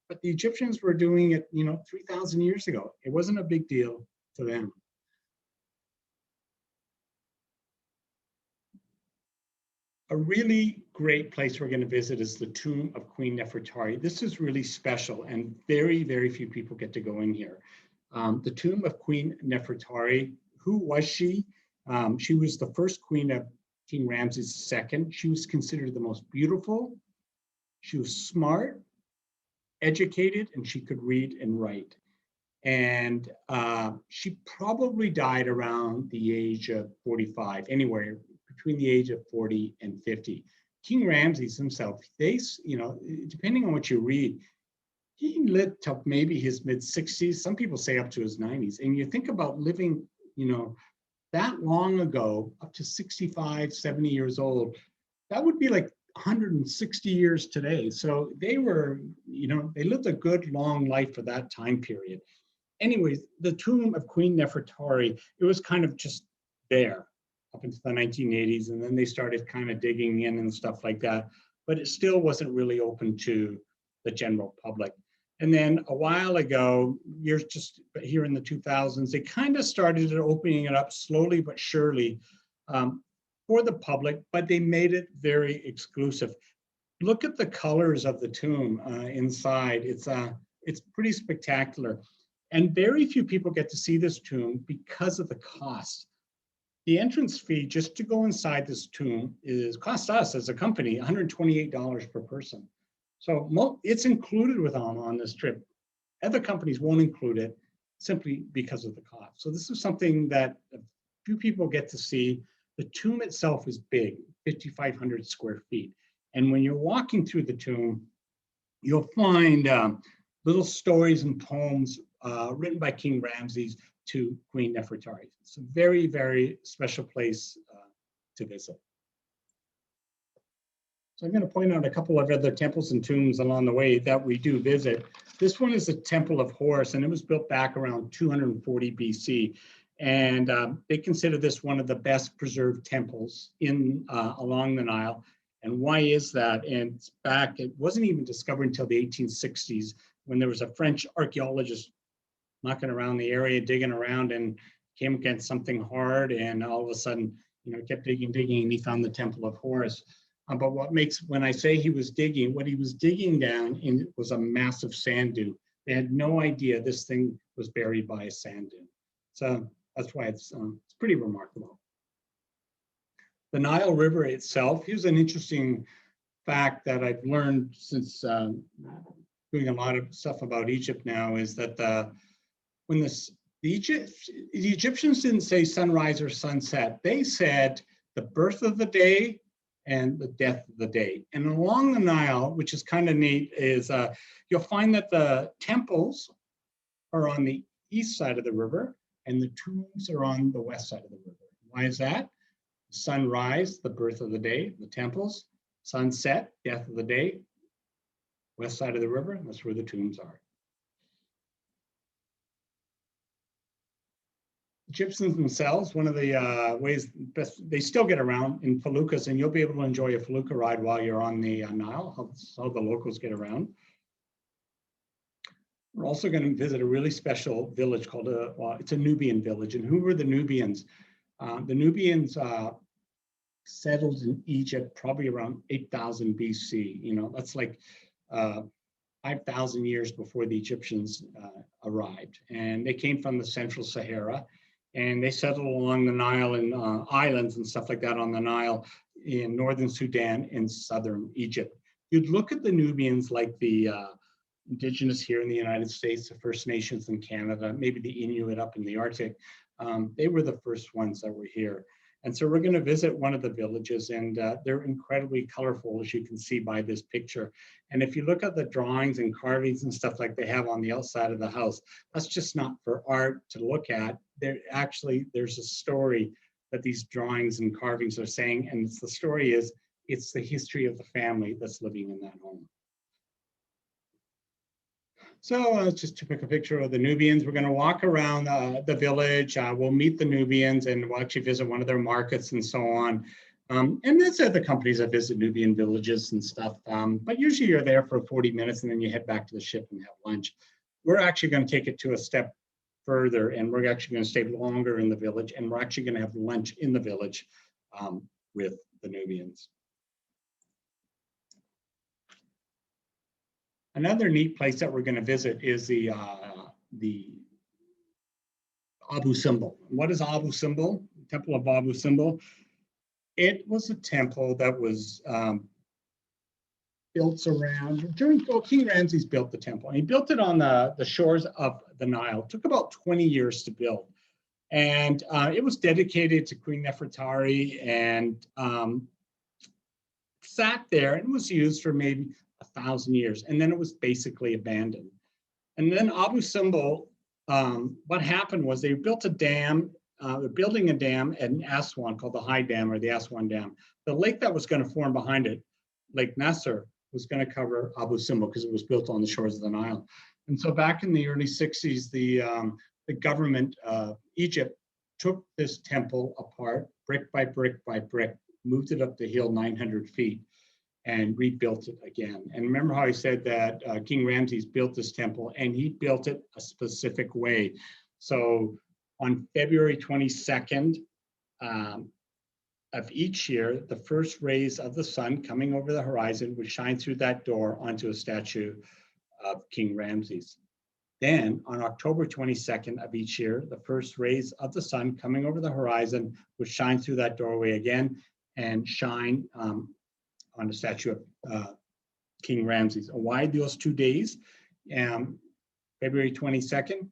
But the Egyptians were doing it, you know, 3,000 years ago. It wasn't a big deal to them. A really great place we're going to visit is the tomb of Queen Nefertari. This is really special, and very, very few people get to go in here. The tomb of Queen Nefertari, who was she? She was the first queen of King Ramses II. She was considered the most beautiful. She was smart, educated, and she could read and write. And she probably died around the age of 45, anywhere between the age of 40 and 50. King Ramses himself, you know, depending on what you read, he lived till maybe his mid 60s. Some people say up to his 90s. And you think about living, you know, that long ago, up to 65, 70 years old, that would be like 160 years today. So they were, you know, they lived a good long life for that time period. Anyways, the tomb of Queen Nefertari, it was kind of just there up into the 1980s, and then they started kind of digging in and stuff like that, but it still wasn't really open to the general public. And then a while ago, years just here in the 2000s, they kind of started opening it up slowly but surely for the public, but they made it very exclusive. Look at the colors of the tomb inside. It's pretty spectacular. And very few people get to see this tomb because of the cost. The entrance fee just to go inside this tomb cost us as a company $128 per person. So it's included with on this trip. Other companies won't include it simply because of the cost. So this is something that a few people get to see. The tomb itself is big, 5,500 square feet. And when you're walking through the tomb, you'll find little stories and poems written by King Ramses to Queen Nefertari. It's a very, very special place to visit. So I'm going to point out a couple of other temples and tombs along the way that we do visit. This one is the Temple of Horus, and it was built back around 240 BC. And they consider this one of the best preserved temples along the Nile. And why is that? And it wasn't even discovered until the 1860s when there was a French archaeologist knocking around the area, digging around, and came against something hard, and all of a sudden, kept digging, and he found the Temple of Horus. But when I say he was digging, what he was digging down in was a massive sand dune. They had no idea this thing was buried by a sand dune. So that's why it's pretty remarkable. The Nile River itself, here's an interesting fact that I've learned since doing a lot of stuff about Egypt now, is that when the Egyptians didn't say sunrise or sunset, they said the birth of the day and the death of the day. And along the Nile, which is kind of neat, is you'll find that the temples are on the east side of the river and the tombs are on the west side of the river. Why is that? Sunrise, the birth of the day, the temples. Sunset, death of the day, west side of the river, that's where the tombs are. Egyptians themselves, one of the ways best, they still get around in feluccas, and you'll be able to enjoy a felucca ride while you're on the Nile, how the locals get around. We're also going to visit a really special village called, it's a Nubian village. And who were the Nubians? The Nubians settled in Egypt probably around 8,000 BC. That's like 5,000 years before the Egyptians arrived. And they came from the central Sahara, and they settled along the Nile and islands and stuff like that on the Nile in northern Sudan and southern Egypt. You'd look at the Nubians like the indigenous here in the United States, the First Nations in Canada, maybe the Inuit up in the Arctic. They were the first ones that were here. And so we're going to visit one of the villages, and they're incredibly colorful, as you can see by this picture. And if you look at the drawings and carvings and stuff like they have on the outside of the house, that's just not for art to look at. There's a story that these drawings and carvings are saying, and the story is, it's the history of the family that's living in that home. So just to pick a picture of the Nubians, we're going to walk around the village. We'll meet the Nubians, and we'll actually visit one of their markets and so on. And there's other companies that visit Nubian villages and stuff. But usually you're there for 40 minutes and then you head back to the ship and have lunch. We're actually going to take it to a step further, and we're actually going to stay longer in the village, and we're actually going to have lunch in the village with the Nubians. Another neat place that we're going to visit is the Abu Simbel. What is Abu Simbel? Temple of Abu Simbel. It was a temple that was built around, King Ramses built the temple, and he built it on the shores of the Nile. It took about 20 years to build. And it was dedicated to Queen Nefertari, and sat there and was used for maybe 1,000 years, and then it was basically abandoned. And then Abu Simbel, what happened was they built a dam. They're building a dam at Aswan called the High Dam, or the Aswan Dam. The lake that was going to form behind it, Lake Nasser, was going to cover Abu Simbel because it was built on the shores of the Nile. And so back in the early 60s, the government of Egypt took this temple apart, brick by brick by brick, moved it up the hill 900 feet, and rebuilt it again. And remember how I said that King Ramses built this temple, and he built it a specific way. So on February 22nd of each year, the first rays of the sun coming over the horizon would shine through that door onto a statue of King Ramses. Then on October 22nd of each year, the first rays of the sun coming over the horizon would shine through that doorway again and shine on the statue of King Ramses. Why those 2 days? February 22nd,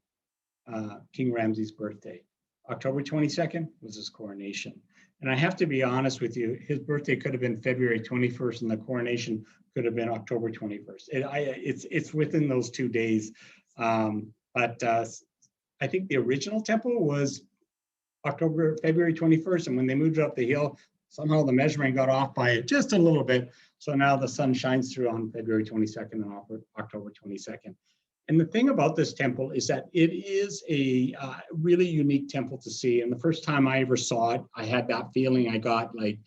King Ramses' birthday. October 22nd was his coronation. And I have to be honest with you, his birthday could have been February 21st and the coronation could have been October 21st. It's within those 2 days. But I think the original temple was February 21st. And when they moved it up the hill, somehow the measurement got off by just a little bit. So now the sun shines through on February 22nd and October 22nd. And the thing about this temple is that it is a really unique temple to see. And the first time I ever saw it, I had that feeling I got like,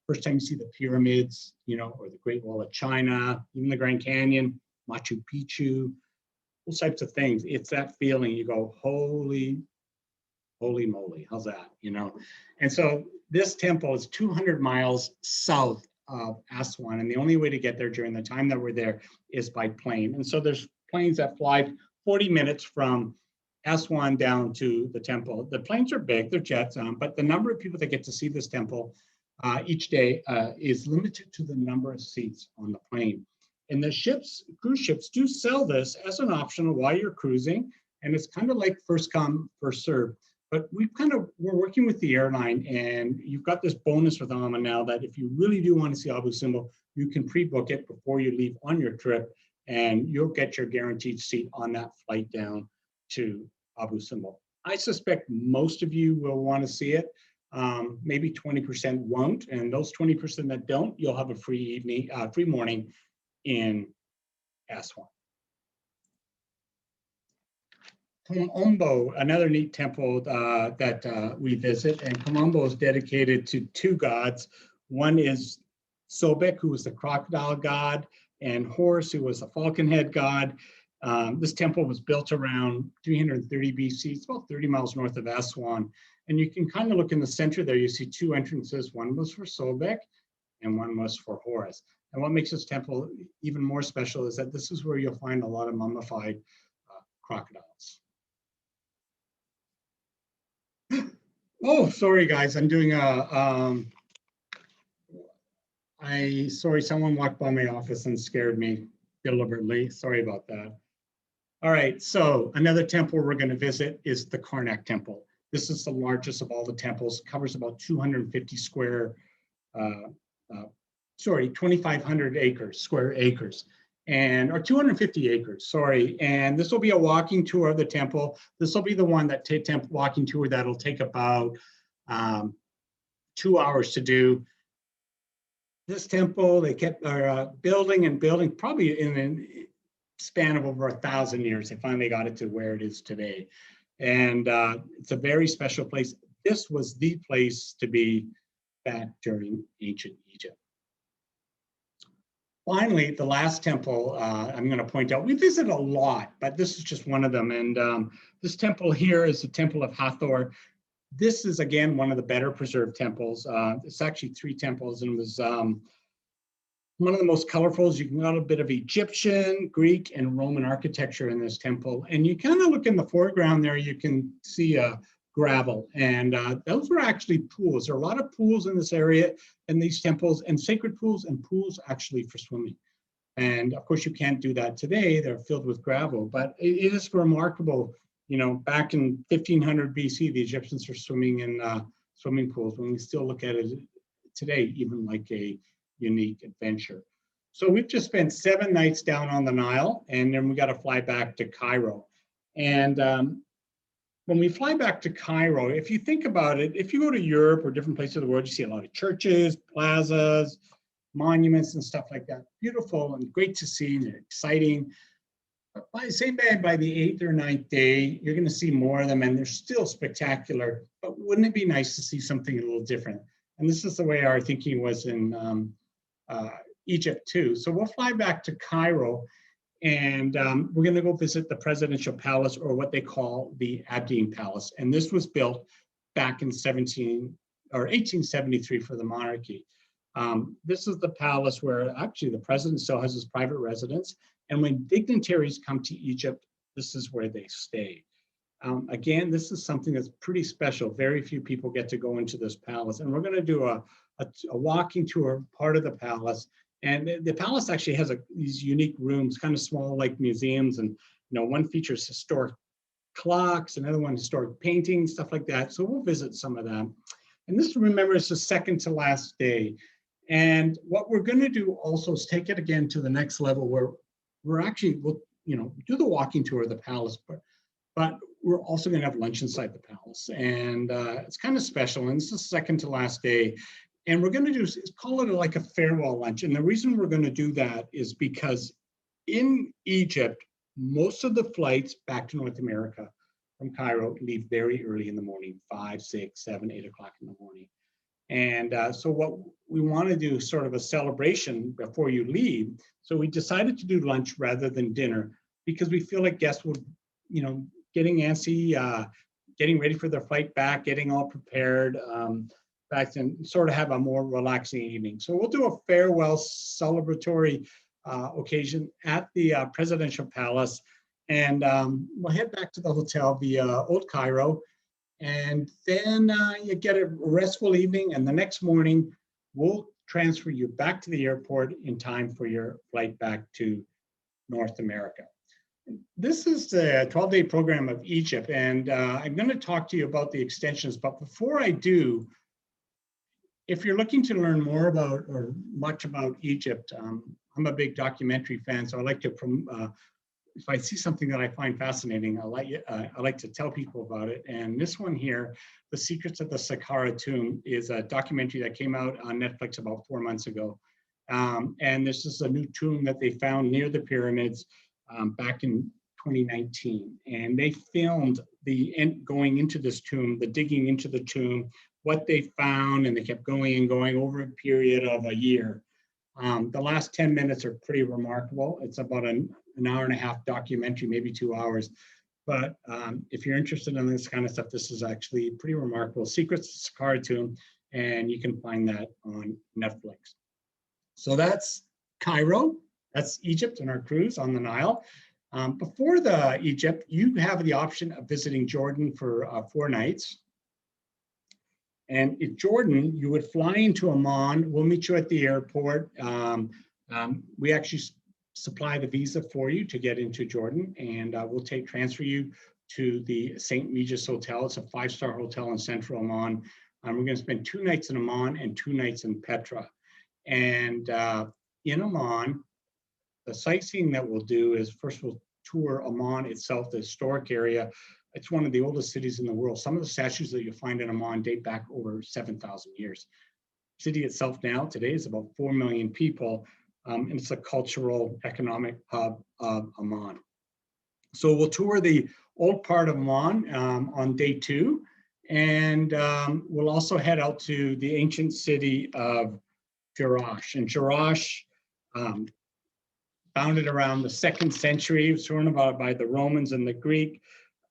first time you see the pyramids, or the Great Wall of China, even the Grand Canyon, Machu Picchu, those types of things. It's that feeling. You go, holy moly, how's that? You know? And so this temple is 200 miles south of Aswan, and the only way to get there during the time that we're there is by plane. And so there's planes that fly 40 minutes from Aswan down to the temple. The planes are big, they're jets, but the number of people that get to see this temple each day is limited to the number of seats on the plane. And the cruise ships do sell this as an option while you're cruising, and it's kind of like first come, first serve. But we're working with the airline, and you've got this bonus with Amman now that if you really do want to see Abu Simbel, you can pre-book it before you leave on your trip, and you'll get your guaranteed seat on that flight down to Abu Simbel. I suspect most of you will want to see it. Maybe 20% won't, and those 20% that don't, you'll have a free morning in Aswan. Komombo, another neat temple that we visit, and Komombo is dedicated to two gods. One is Sobek, who was the crocodile god, and Horus, who was the falcon head god. This temple was built around 330 BC. It's about 30 miles north of Aswan. And you can kind of look in the center there, you see two entrances. One was for Sobek and one was for Horus. And what makes this temple even more special is that this is where you'll find a lot of mummified crocodiles. Oh, sorry guys, I'm doing sorry, someone walked by my office and scared me deliberately. Sorry about that. All right, so another temple we're going to visit is the Karnak Temple. This is the largest of all the temples, covers about 250 2,500 square acres, or 250 acres, sorry. And this will be a walking tour of the temple. This will be the one that walking tour that'll take about 2 hours to do. This temple, they kept building and building, probably in a span of over 1,000 years. They finally got it to where it is today. And it's a very special place. This was the place to be back during ancient Egypt. Finally, the last temple I'm going to point out, we visit a lot, but this is just one of them. And this temple here is the Temple of Hathor. This is, again, one of the better preserved temples. It's actually 3 temples, and it was one of the most colorful. You can get a bit of Egyptian, Greek, and Roman architecture in this temple. And you kind of look in the foreground there, you can see gravel. And those were actually pools. There are a lot of pools in this area, in these temples, and sacred pools and pools actually for swimming. And of course, you can't do that today. They're filled with gravel, but it is remarkable. You know, back in 1500 BC, the Egyptians were swimming in swimming pools, when we still look at it today, even like a unique adventure. So we've just spent 7 nights down on the Nile, and then we got to fly back to Cairo. And when we fly back to Cairo, if you think about it, if you go to Europe or different places of the world, you see a lot of churches, plazas, monuments, and stuff like that. Beautiful and great to see, and exciting. But by the 8th or 9th day, you're going to see more of them, and they're still spectacular. But wouldn't it be nice to see something a little different? And this is the way our thinking was in Egypt too. So we'll fly back to Cairo, and we're going to go visit the presidential palace, or what they call the Abdeen Palace. And this was built back in 1873 for the monarchy. This is the palace where actually the president still has his private residence. And when dignitaries come to Egypt, this is where they stay. Again, this is something that's pretty special. Very few people get to go into this palace. And we're going to do a walking tour, part of the palace. And the palace actually has these unique rooms, kind of small, like museums. And one features historic clocks, another one historic paintings, stuff like that. So we'll visit some of them. And this, remember, is the second to last day. And what we're going to do also is take it again to the next level, where we're actually, we'll do the walking tour of the palace, but we're also going to have lunch inside the palace. And it's kind of special. And this is the second to last day. And we're going to call it like a farewell lunch. And the reason we're going to do that is because in Egypt, most of the flights back to North America from Cairo leave very early in the morning, 5, 6, 7, 8 o'clock in the morning. And so what we want to do is sort of a celebration before you leave. So we decided to do lunch rather than dinner. because we feel like guests will, getting antsy, getting ready for their flight back, getting all prepared, back and sort of have a more relaxing evening. So we'll do a farewell celebratory occasion at the presidential palace, and we'll head back to the hotel via Old Cairo, and then you get a restful evening, and the next morning we'll transfer you back to the airport in time for your flight back to North America. This is the 12-day program of Egypt, and I'm going to talk to you about the extensions. But before I do, if you're looking to learn more about or much about Egypt, I'm a big documentary fan, so I like to, if I see something that I find fascinating, I like to tell people about it. And this one here, The Secrets of the Sakhara Tomb, is a documentary that came out on Netflix about 4 months ago. And this is a new tomb that they found near the pyramids back in 2019. And they filmed going into this tomb, the digging into the tomb, what they found, and they kept going and going over a period of a year. The last 10 minutes are pretty remarkable. It's about an hour and a half documentary, maybe 2 hours. But if you're interested in this kind of stuff, this is actually pretty remarkable. Secrets of the Sakhara Tomb, and you can find that on Netflix. So that's Cairo, that's Egypt and our cruise on the Nile. Before the Egypt, you have the option of visiting Jordan for 4 nights. And in Jordan, you would fly into Amman. We'll meet you at the airport. We actually supply the visa for you to get into Jordan, and we'll transfer you to the St. Regis Hotel. It's a 5-star hotel in central Amman. We're going to spend 2 nights in Amman and 2 nights in Petra. And in Amman, the sightseeing that we'll do is, first we'll tour Amman itself, the historic area. It's one of the oldest cities in the world. Some of the statues that you'll find in Amman date back over 7,000 years. The city itself now, today, is about 4 million people, and it's a cultural, economic hub of Amman. So we'll tour the old part of Amman on day 2, and we'll also head out to the ancient city of Jerash. And Jerash, founded around the 2nd century, surrounded by the Romans and the Greek.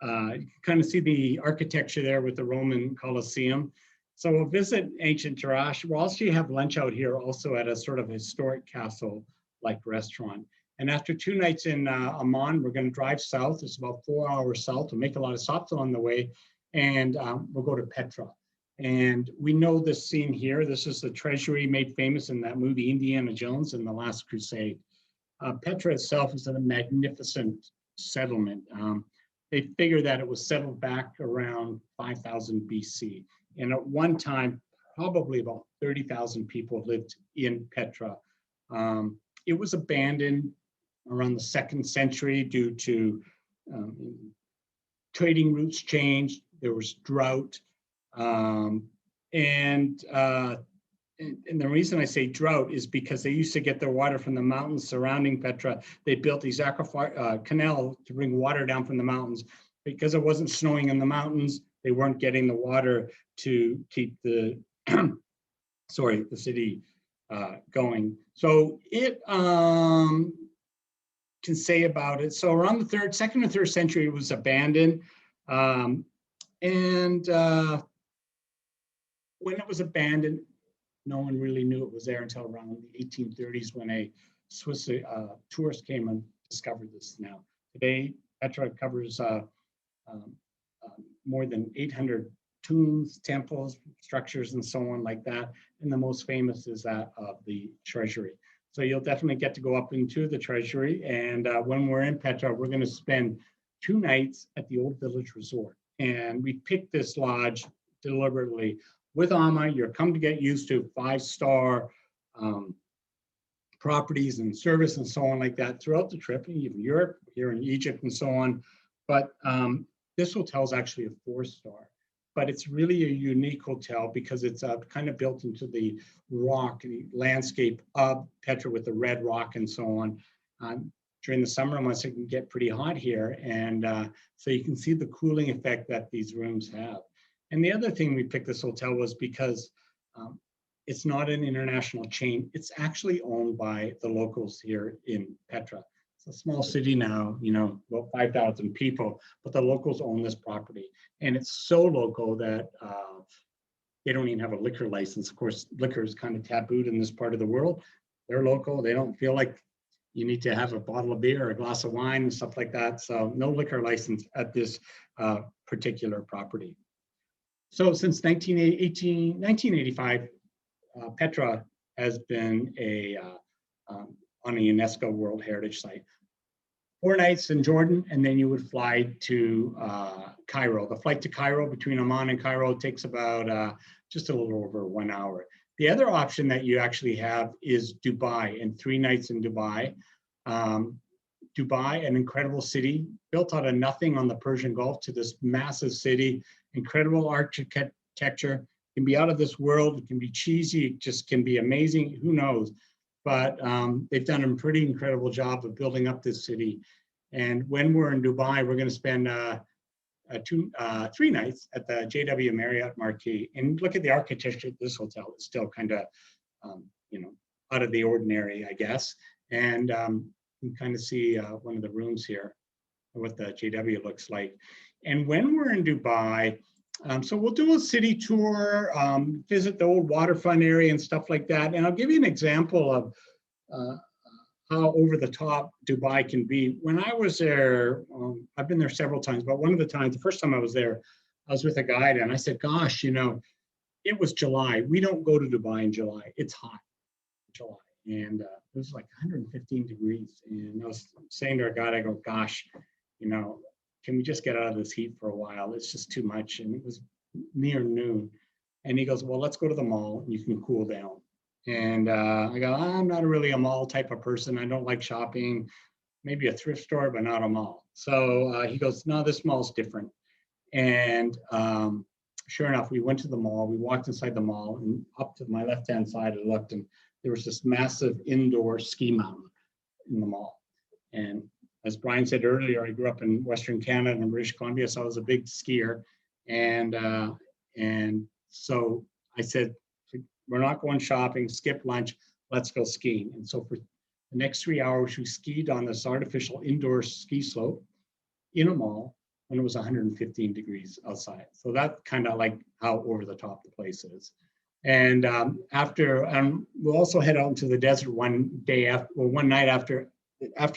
You can kind of see the architecture there with the Roman Colosseum. So we'll visit ancient Jerash. We'll also have lunch out here also at a sort of historic castle-like restaurant. And after 2 nights in Amman, we're going to drive south. It's about 4 hours south. We'll make a lot of stops along the way, and we'll go to Petra. And we know this scene here. This is the treasury made famous in that movie Indiana Jones and the Last Crusade. Petra itself is a magnificent settlement. They figure that it was settled back around 5000 BC. And at one time, probably about 30,000 people lived in Petra. It was abandoned around the 2nd century due to trading routes changed. There was drought. And the reason I say drought is because they used to get their water from the mountains surrounding Petra. They built these canal to bring water down from the mountains. Because it wasn't snowing in the mountains, they weren't getting the water to keep the the city going. So it can say about it. So around the 2nd or 3rd century, it was abandoned. When it was abandoned, no one really knew it was there until around the 1830s when a Swiss tourist came and discovered this. Now, today, Petra covers more than 800 tombs, temples, structures, and so on like that. And the most famous is that of the treasury. So you'll definitely get to go up into the treasury. And when we're in Petra, we're going to spend 2 nights at the Old Village Resort. And we picked this lodge deliberately. With Amma, you're come to get used to 5-star properties and service and so on like that throughout the trip, even Europe, here in Egypt and so on. But this hotel is actually a 4-star, but it's really a unique hotel because it's kind of built into the rock, the landscape of Petra with the red rock and so on. During the summer months, it can get pretty hot here. And so you can see the cooling effect that these rooms have. And the other thing we picked this hotel was because it's not an international chain. It's actually owned by the locals here in Petra. It's a small city now, about 5,000 people, but the locals own this property. And it's so local that they don't even have a liquor license. Of course, liquor is kind of tabooed in this part of the world. They're local. They don't feel like you need to have a bottle of beer or a glass of wine and stuff like that. So no liquor license at this particular property. So since 1985, Petra has been on a UNESCO World Heritage Site. 4 nights in Jordan, and then you would fly to Cairo. The flight to Cairo between Amman and Cairo takes about just a little over 1 hour. The other option that you actually have is Dubai, and 3 nights in Dubai. Dubai, an incredible city, built out of nothing on the Persian Gulf to this massive city, incredible architecture, can be out of this world, it can be cheesy, it just can be amazing, who knows? But they've done a pretty incredible job of building up this city. And when we're in Dubai, we're going to spend 3 nights at the JW Marriott Marquis. And look at the architecture of this hotel. It's still kind of, out of the ordinary, I guess. And you can kind of see one of the rooms here, what the JW looks like. And when we're in Dubai, so we'll do a city tour, visit the old waterfront area and stuff like that. And I'll give you an example of how over the top Dubai can be. When I was there, I've been there several times, but one of the times, the first time I was there, I was with a guide and I said, gosh, it was July. We don't go to Dubai in July. It's hot in July. And it was like 115 degrees. And I was saying to our guide, I go, gosh, can we just get out of this heat for a while? It's just too much. And it was near noon. And he goes, well, let's go to the mall and you can cool down. And I go, I'm not really a mall type of person. I don't like shopping, maybe a thrift store, but not a mall. So he goes, no, this mall's different. And sure enough, we went to the mall. We walked inside the mall and up to my left-hand side, I looked and there was this massive indoor ski mountain in the mall. And as Brian said earlier, I grew up in Western Canada and British Columbia, so I was a big skier. And so I said, we're not going shopping, skip lunch, let's go skiing. And so for the next 3 hours, we skied on this artificial indoor ski slope in a mall when it was 115 degrees outside. So that's kind of like how over the top the place is. And we'll also head out into the desert one night after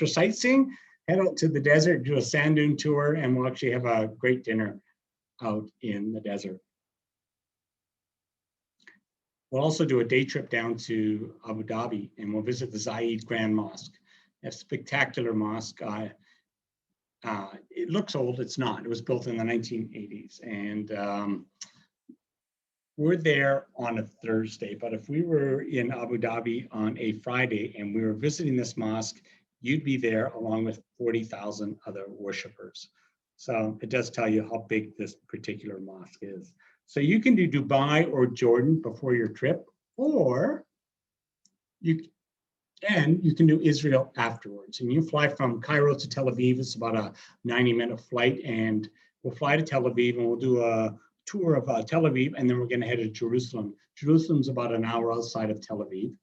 sightseeing, head out to the desert, do a sand dune tour, and we'll actually have a great dinner out in the desert. We'll also do a day trip down to Abu Dhabi, and we'll visit the Zaid Grand Mosque. A spectacular mosque. It looks old, it's not. It was built in the 1980s. And we're there on a Thursday, but if we were in Abu Dhabi on a Friday and we were visiting this mosque, you'd be there along with 40,000 other worshipers. So it does tell you how big this particular mosque is. So you can do Dubai or Jordan before your trip, or you can do Israel afterwards. And you fly from Cairo to Tel Aviv. It's about a 90-minute flight, and we'll fly to Tel Aviv and we'll do a tour of Tel Aviv, and then we're going to head to Jerusalem. Jerusalem's about an hour outside of Tel Aviv,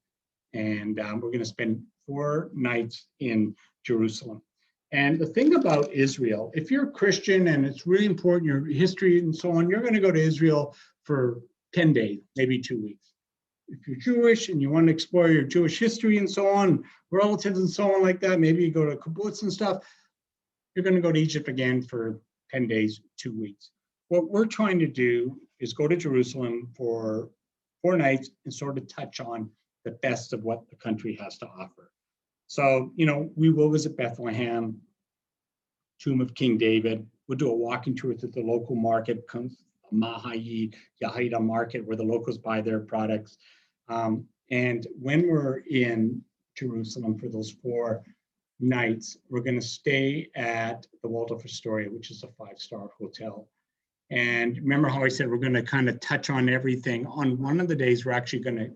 and we're going to spend 4 nights in Jerusalem. And the thing about Israel, if you're a Christian and it's really important, your history and so on, you're going to go to Israel for 10 days, maybe 2 weeks. If you're Jewish and you want to explore your Jewish history and so on, relatives and so on like that, maybe you go to kibbutz and stuff, you're going to go to Egypt again for 10 days, 2 weeks. What we're trying to do is go to Jerusalem for 4 nights and sort of touch on the best of what the country has to offer. So, we will visit Bethlehem, Tomb of King David. We'll do a walking tour to the local market, Mahayid, Yahida market, where the locals buy their products. And when we're in Jerusalem for those 4 nights, we're going to stay at the Waldorf Astoria, which is a 5-star hotel. And remember how I said we're going to kind of touch on everything. On one of the days, we're actually going to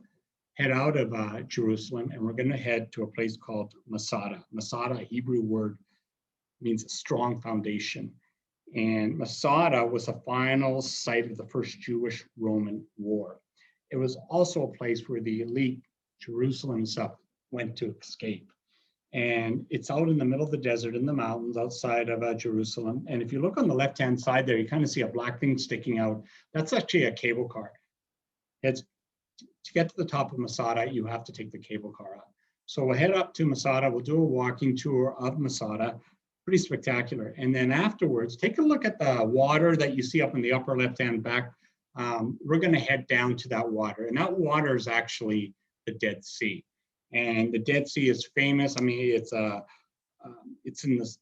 head out of Jerusalem, and we're going to head to a place called Masada. Masada, a Hebrew word, means a strong foundation. And Masada was the final site of the first Jewish-Roman war. It was also a place where the elite Jerusalem stuff went to escape. And it's out in the middle of the desert in the mountains outside of Jerusalem. And if you look on the left-hand side there, you kind of see a black thing sticking out. That's actually a cable car. It's to get to the top of Masada, you have to take the cable car up. So we'll head up to Masada. We'll do a walking tour of Masada. Pretty spectacular. And then afterwards, take a look at the water that you see up in the upper left-hand back. We're going to head down to that water. And that water is actually the Dead Sea. And the Dead Sea is famous. I mean, it's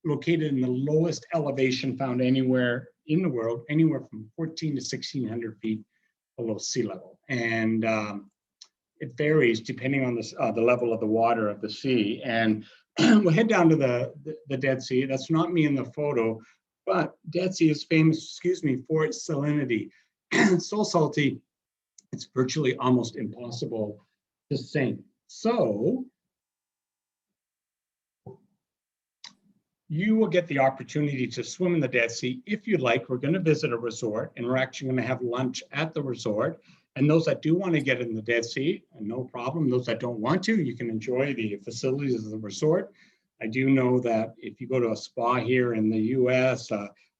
located in the lowest elevation found anywhere in the world, anywhere from 14 to 1,600 feet below sea level. And it varies depending on the level of the water of the sea. And we'll head down to the Dead Sea. That's not me in the photo, but Dead Sea is famous, for its salinity. It's so salty, it's virtually almost impossible to sink. So you will get the opportunity to swim in the Dead Sea if you'd like. We're going to visit a resort, and we're actually going to have lunch at the resort. And those that do want to get in the Dead Sea, no problem. Those that don't want to, you can enjoy the facilities of the resort. I do know that if you go to a spa here in the US,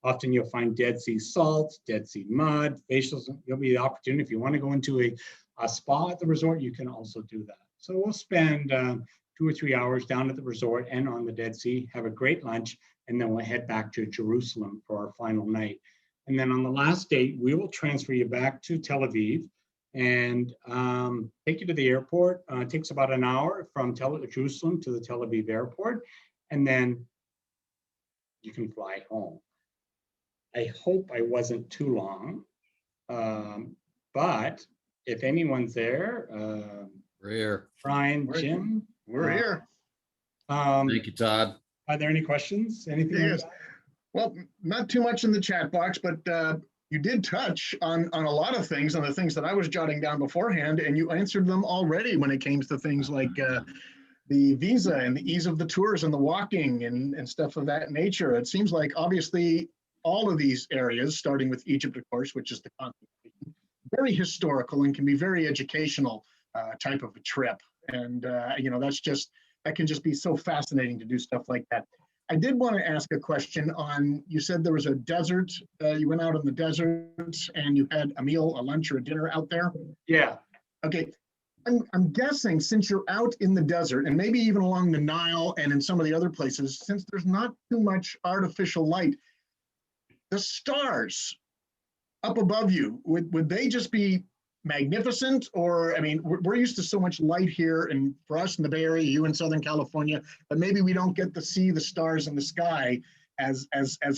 often you'll find Dead Sea salt, Dead Sea mud, facials. There'll be the opportunity. If you want to go into a spa at the resort, you can also do that. So we'll spend 2 or 3 hours down at the resort and on the Dead Sea, have a great lunch, and then we'll head back to Jerusalem for our final night. And then on the last date, we will transfer you back to Tel Aviv and take you to the airport. It takes about an hour from Jerusalem to the Tel Aviv airport, and then you can fly home. I hope I wasn't too long, but if anyone's there, we're here. Brian, Jim, we're here. Thank you, Todd. Are there any questions? Anything? Yes. Well, not too much in the chat box, but you did touch on a lot of things, on the things that I was jotting down beforehand, and you answered them already when it came to things like the visa and the ease of the tours and the walking and stuff of that nature. It seems like obviously all of these areas, starting with Egypt, of course, which is the continent, very historical and can be very educational type of a trip. And, that can just be so fascinating to do stuff like that. I did want to ask a question on, you said there was a desert, you went out in the desert and you had a meal, a lunch or a dinner out there? Yeah. Okay. I'm guessing since you're out in the desert and maybe even along the Nile and in some of the other places, since there's not too much artificial light, the stars up above you, would they just be magnificent? Or, I mean, we're used to so much light here, and for us in the Bay Area, you in Southern California, but maybe we don't get to see the stars in the sky as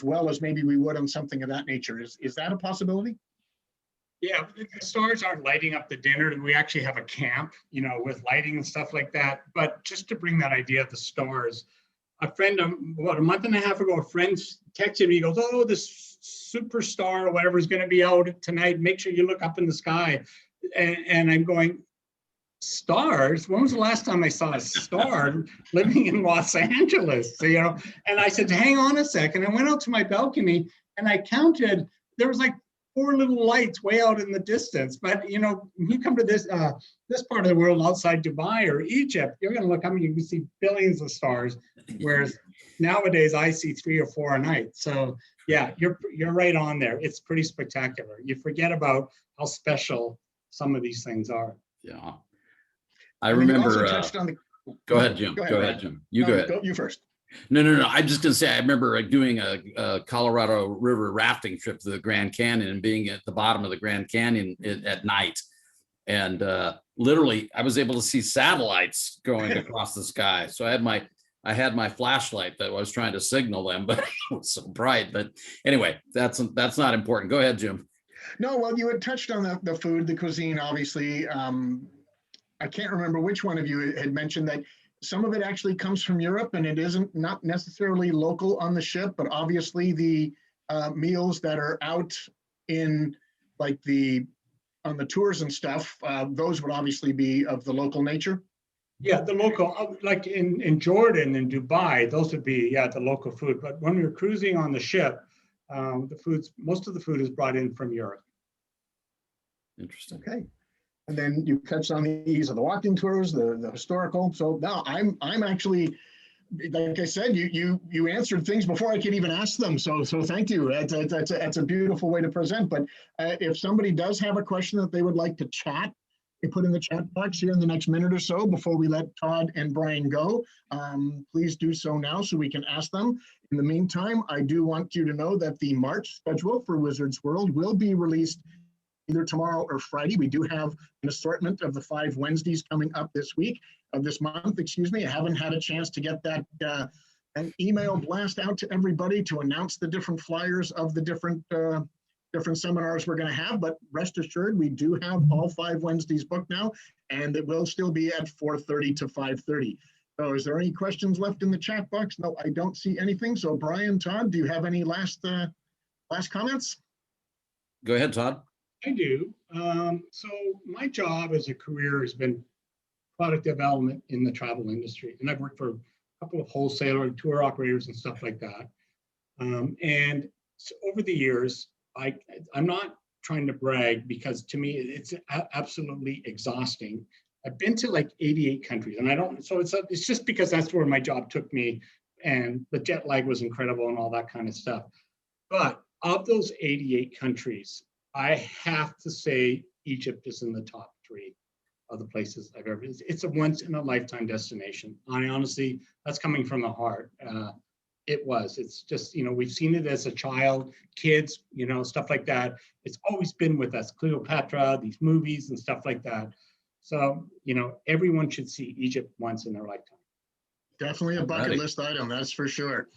well as maybe we would on something of that nature. Is that a possibility? Yeah, the stars aren't lighting up the dinner. We actually have a camp, with lighting and stuff like that. But just to bring that idea of the stars, a friend, about a month and a half ago, a friend texted me, he goes, "Oh, this superstar or whatever is going to be out tonight. Make sure you look up in the sky." And I'm going, stars? When was the last time I saw a star living in Los Angeles? So, and I said, hang on a second. I went out to my balcony and I counted, there was like 4 little lights way out in the distance. But, when you come to this part of the world outside Dubai or Egypt, you're going to look up and you can see billions of stars. Whereas nowadays I see 3 or 4 a night. So yeah, you're right on there. It's pretty spectacular. You forget about how special some of these things are. Yeah. I remember, go ahead, Jim. Go ahead, Jim. You go ahead. You first. No. I'm just going to say, I remember doing a Colorado River rafting trip to the Grand Canyon and being at the bottom of the Grand Canyon at night. And literally, I was able to see satellites going across the sky. So I had my flashlight that I was trying to signal them, but it was so bright. But anyway, that's not important. Go ahead, Jim. No, well, you had touched on the food, the cuisine, obviously. I can't remember which one of you had mentioned that some of it actually comes from Europe and it isn't not necessarily local on the ship, but obviously the meals that are out in like on the tours and stuff, those would obviously be of the local nature. Yeah, the local, like in Jordan and Dubai, those would be, the local food. But when we're cruising on the ship, most of the food is brought in from Europe. Interesting. Okay. And then you touched on the ease of the walking tours, the historical. So now I'm actually, like I said, you answered things before I could even ask them. So thank you. That's a beautiful way to present. But if somebody does have a question that they would like to chat, they put in the chat box here in the next minute or so before we let Todd and Brian go. Please do so now so we can ask them. In the meantime, I do want you to know that the March schedule for Wizards World will be released either tomorrow or Friday. We do have an assortment of the 5 Wednesdays coming up this month, excuse me. I haven't had a chance to get that an email blast out to everybody to announce the different flyers of the different seminars we're going to have, but rest assured we do have all 5 Wednesdays booked now, and it will still be at 4:30 to 5:30. So is there any questions left in the chat box? No, I don't see anything. So Brian, Todd, do you have any last comments? Go ahead, Todd. I do. So my job as a career has been product development in the travel industry, and I've worked for a couple of wholesaler tour operators and stuff like that. And so over the years, I'm not trying to brag, because to me it's absolutely exhausting. I've been to like 88 countries, and it's just because that's where my job took me, and the jet lag was incredible and all that kind of stuff. But of those 88 countries, I have to say Egypt is in the top 3 of the places I've ever been. It's a once in a lifetime destination. I honestly, that's coming from the heart. It's just, we've seen it as a child, kids, stuff like that. It's always been with us, Cleopatra, these movies and stuff like that. So, everyone should see Egypt once in their lifetime. Definitely a bucket list item, that's for sure.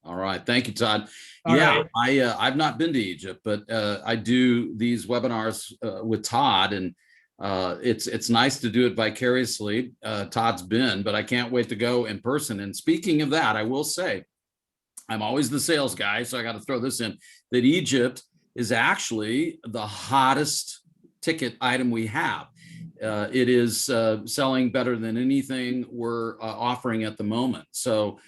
All right, thank you, Todd. All right. I've not been to Egypt, but I do these webinars with Todd, and it's nice to do it vicariously. Todd's been, but I can't wait to go in person. And speaking of that, I will say, I'm always the sales guy, so I got to throw this in, that Egypt is actually the hottest ticket item we have. It is selling better than anything we're offering at the moment. So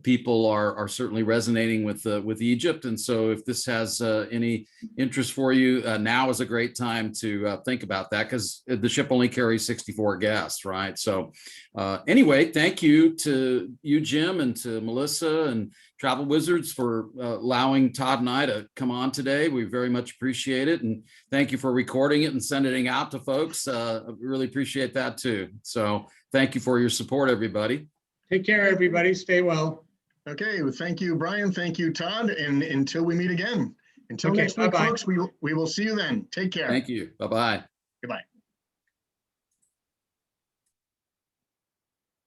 people are certainly resonating with Egypt, and so if this has any interest for you, now is a great time to think about that, because the ship only carries 64 guests, right? So anyway, thank you to you, Jim, and to Melissa and Travel Wizards for allowing Todd and I to come on today. We very much appreciate it, and thank you for recording it and sending it out to folks. Really appreciate that too. So thank you for your support, everybody. Take care, everybody. Stay well. Okay, well, thank you, Brian. Thank you, Todd. And until we meet again, next week, folks, we will see you then. Take care. Thank you. Bye-bye. Goodbye.